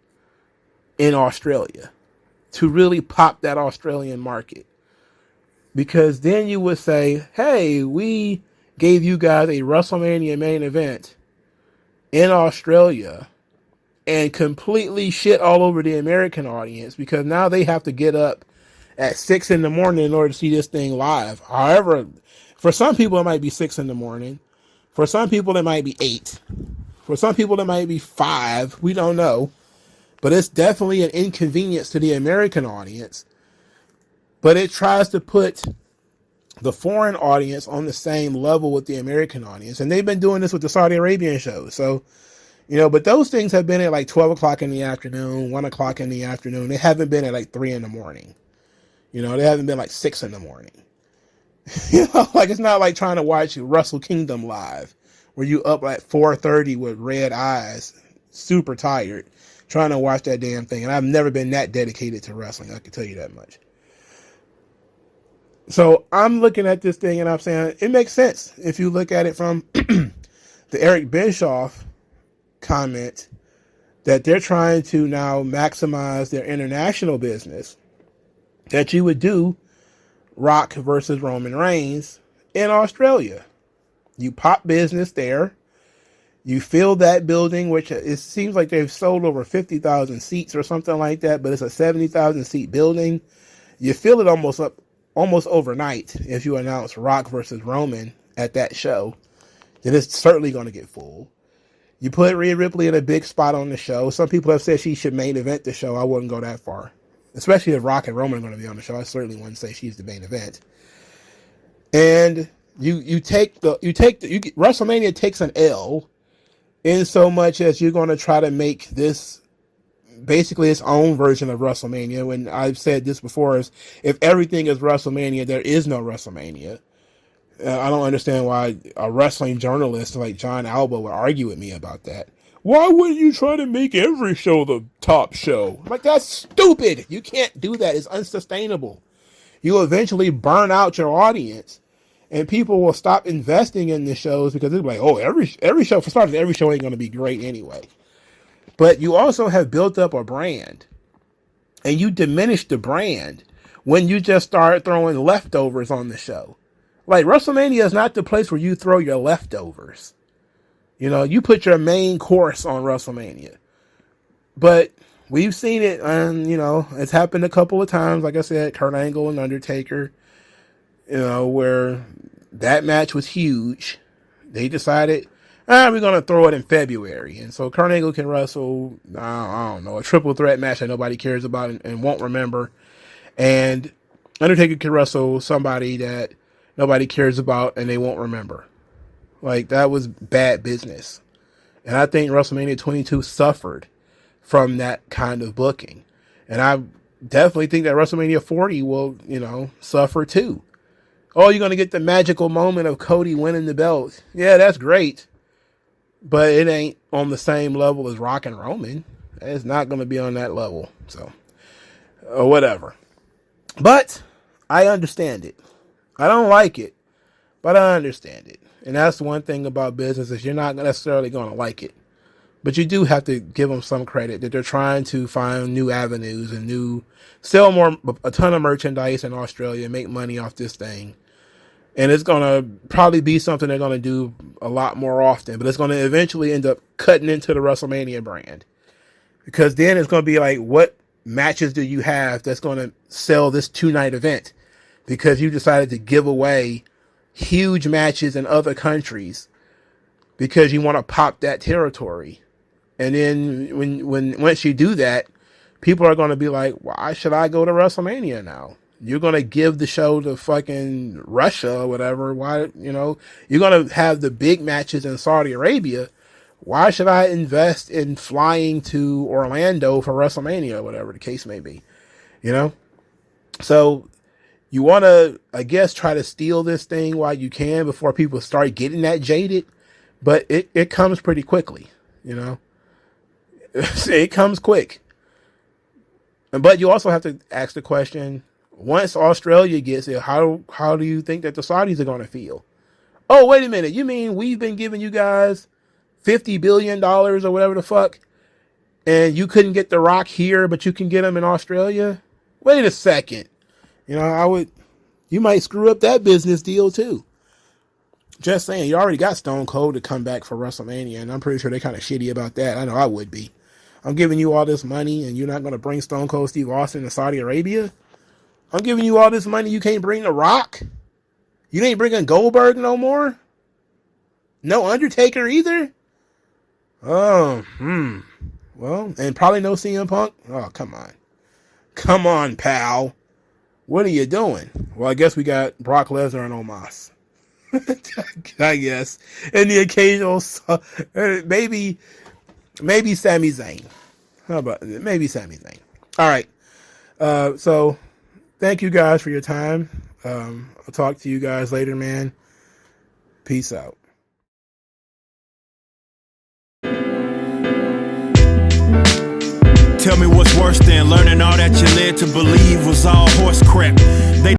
in Australia to really pop that Australian market. Because then you would say, hey, we gave you guys a WrestleMania main event in Australia and completely shit all over the American audience because now they have to get up at 6 a.m. in order to see this thing live. However, for some people it might be 6 a.m. For some people it might be 8. For some people it might be 5. We don't know. But it's definitely an inconvenience to the American audience. But it tries to put the foreign audience on the same level with the American audience. And they've been doing this with the Saudi Arabian shows. So, you know, but those things have been at like 12 o'clock in the afternoon, 1 o'clock in the afternoon. They haven't been at like 3 a.m. You know, they haven't been like 6 a.m. You know, like it's not like trying to watch Wrestle Kingdom live where you up at 4:30 with red eyes, super tired, trying to watch that damn thing. And I've never been that dedicated to wrestling. I can tell you that much. So I'm looking at this thing and I'm saying it makes sense if you look at it from the Eric Bischoff comment that they're trying to now maximize their international business, that you would do Rock versus Roman Reigns in Australia. You pop business there. You fill that building, which it seems like they've sold over 50,000 seats or something like that, but it's a 70,000 seat building. You fill it almost overnight if you announce Rock versus Roman at that show. Then it's certainly going to get full. You put Rhea Ripley in a big spot on the show. Some people have said she should main event the show. I wouldn't go that far. Especially if Rock and Roman are going to be on the show. I certainly wouldn't say she's the main event. And WrestleMania takes an L in so much as you're going to try to make this basically its own version of WrestleMania. When I've said this before, is if everything is WrestleMania, there is no WrestleMania. I don't understand why a wrestling journalist like John Alba would argue with me about that. Why wouldn't you try to make every show the top show? Like, that's stupid. You can't do that. It's unsustainable. You'll eventually burn out your audience, and people will stop investing in the shows because they'll be like, oh, every show, for starters, every show ain't going to be great anyway. But you also have built up a brand, and you diminish the brand when you just start throwing leftovers on the show. Like, WrestleMania is not the place where you throw your leftovers. You know, you put your main course on WrestleMania. But we've seen it, and, you know, it's happened a couple of times. Like I said, Kurt Angle and Undertaker, you know, where that match was huge. They decided, we're going to throw it in February. And so Kurt Angle can wrestle, I don't know, a triple threat match that nobody cares about and won't remember. And Undertaker can wrestle somebody that nobody cares about and they won't remember. Like, that was bad business. And I think WrestleMania 22 suffered from that kind of booking. And I definitely think that WrestleMania 40 will, you know, suffer too. Oh, you're going to get the magical moment of Cody winning the belt. Yeah, that's great. But it ain't on the same level as Rock and Roman. It's not going to be on that level. So, whatever. But I understand it. I don't like it, but I understand it. And that's one thing about business is you're not necessarily going to like it. But you do have to give them some credit that they're trying to find new avenues and sell a ton of merchandise in Australia and make money off this thing. And it's going to probably be something they're going to do a lot more often. But it's going to eventually end up cutting into the WrestleMania brand. Because then it's going to be like, what matches do you have that's going to sell this 2-night event? Because you decided to give away huge matches in other countries because you want to pop that territory. And then once you do that, people are going to be like, why should I go to WrestleMania now? You're going to give the show to fucking Russia or whatever. Why, you know, you're going to have the big matches in Saudi Arabia. Why should I invest in flying to Orlando for WrestleMania or whatever the case may be? You know? So you want to, I guess, try to steal this thing while you can before people start getting that jaded. But it comes pretty quickly, you know. It comes quick. But you also have to ask the question, once Australia gets it, how do you think that the Saudis are going to feel? Oh, wait a minute. You mean we've been giving you guys $50 billion or whatever the fuck, and you couldn't get The Rock here, but you can get him in Australia? Wait a second. You know, you might screw up that business deal too. Just saying, you already got Stone Cold to come back for WrestleMania, and I'm pretty sure they're kind of shitty about that. I know I would be. I'm giving you all this money, and you're not going to bring Stone Cold Steve Austin to Saudi Arabia? I'm giving you all this money, you can't bring The Rock? You ain't bringing Goldberg no more? No Undertaker either? Oh, well, and probably no CM Punk? Oh, come on. Come on, pal. What are you doing? Well, I guess we got Brock Lesnar and Omos. I guess. And the occasional, maybe Sami Zayn. How about maybe Sami Zayn? All right. So thank you guys for your time. I'll talk to you guys later, man. Peace out. Tell me what's worse than learning all that you led to believe was all horse crap. They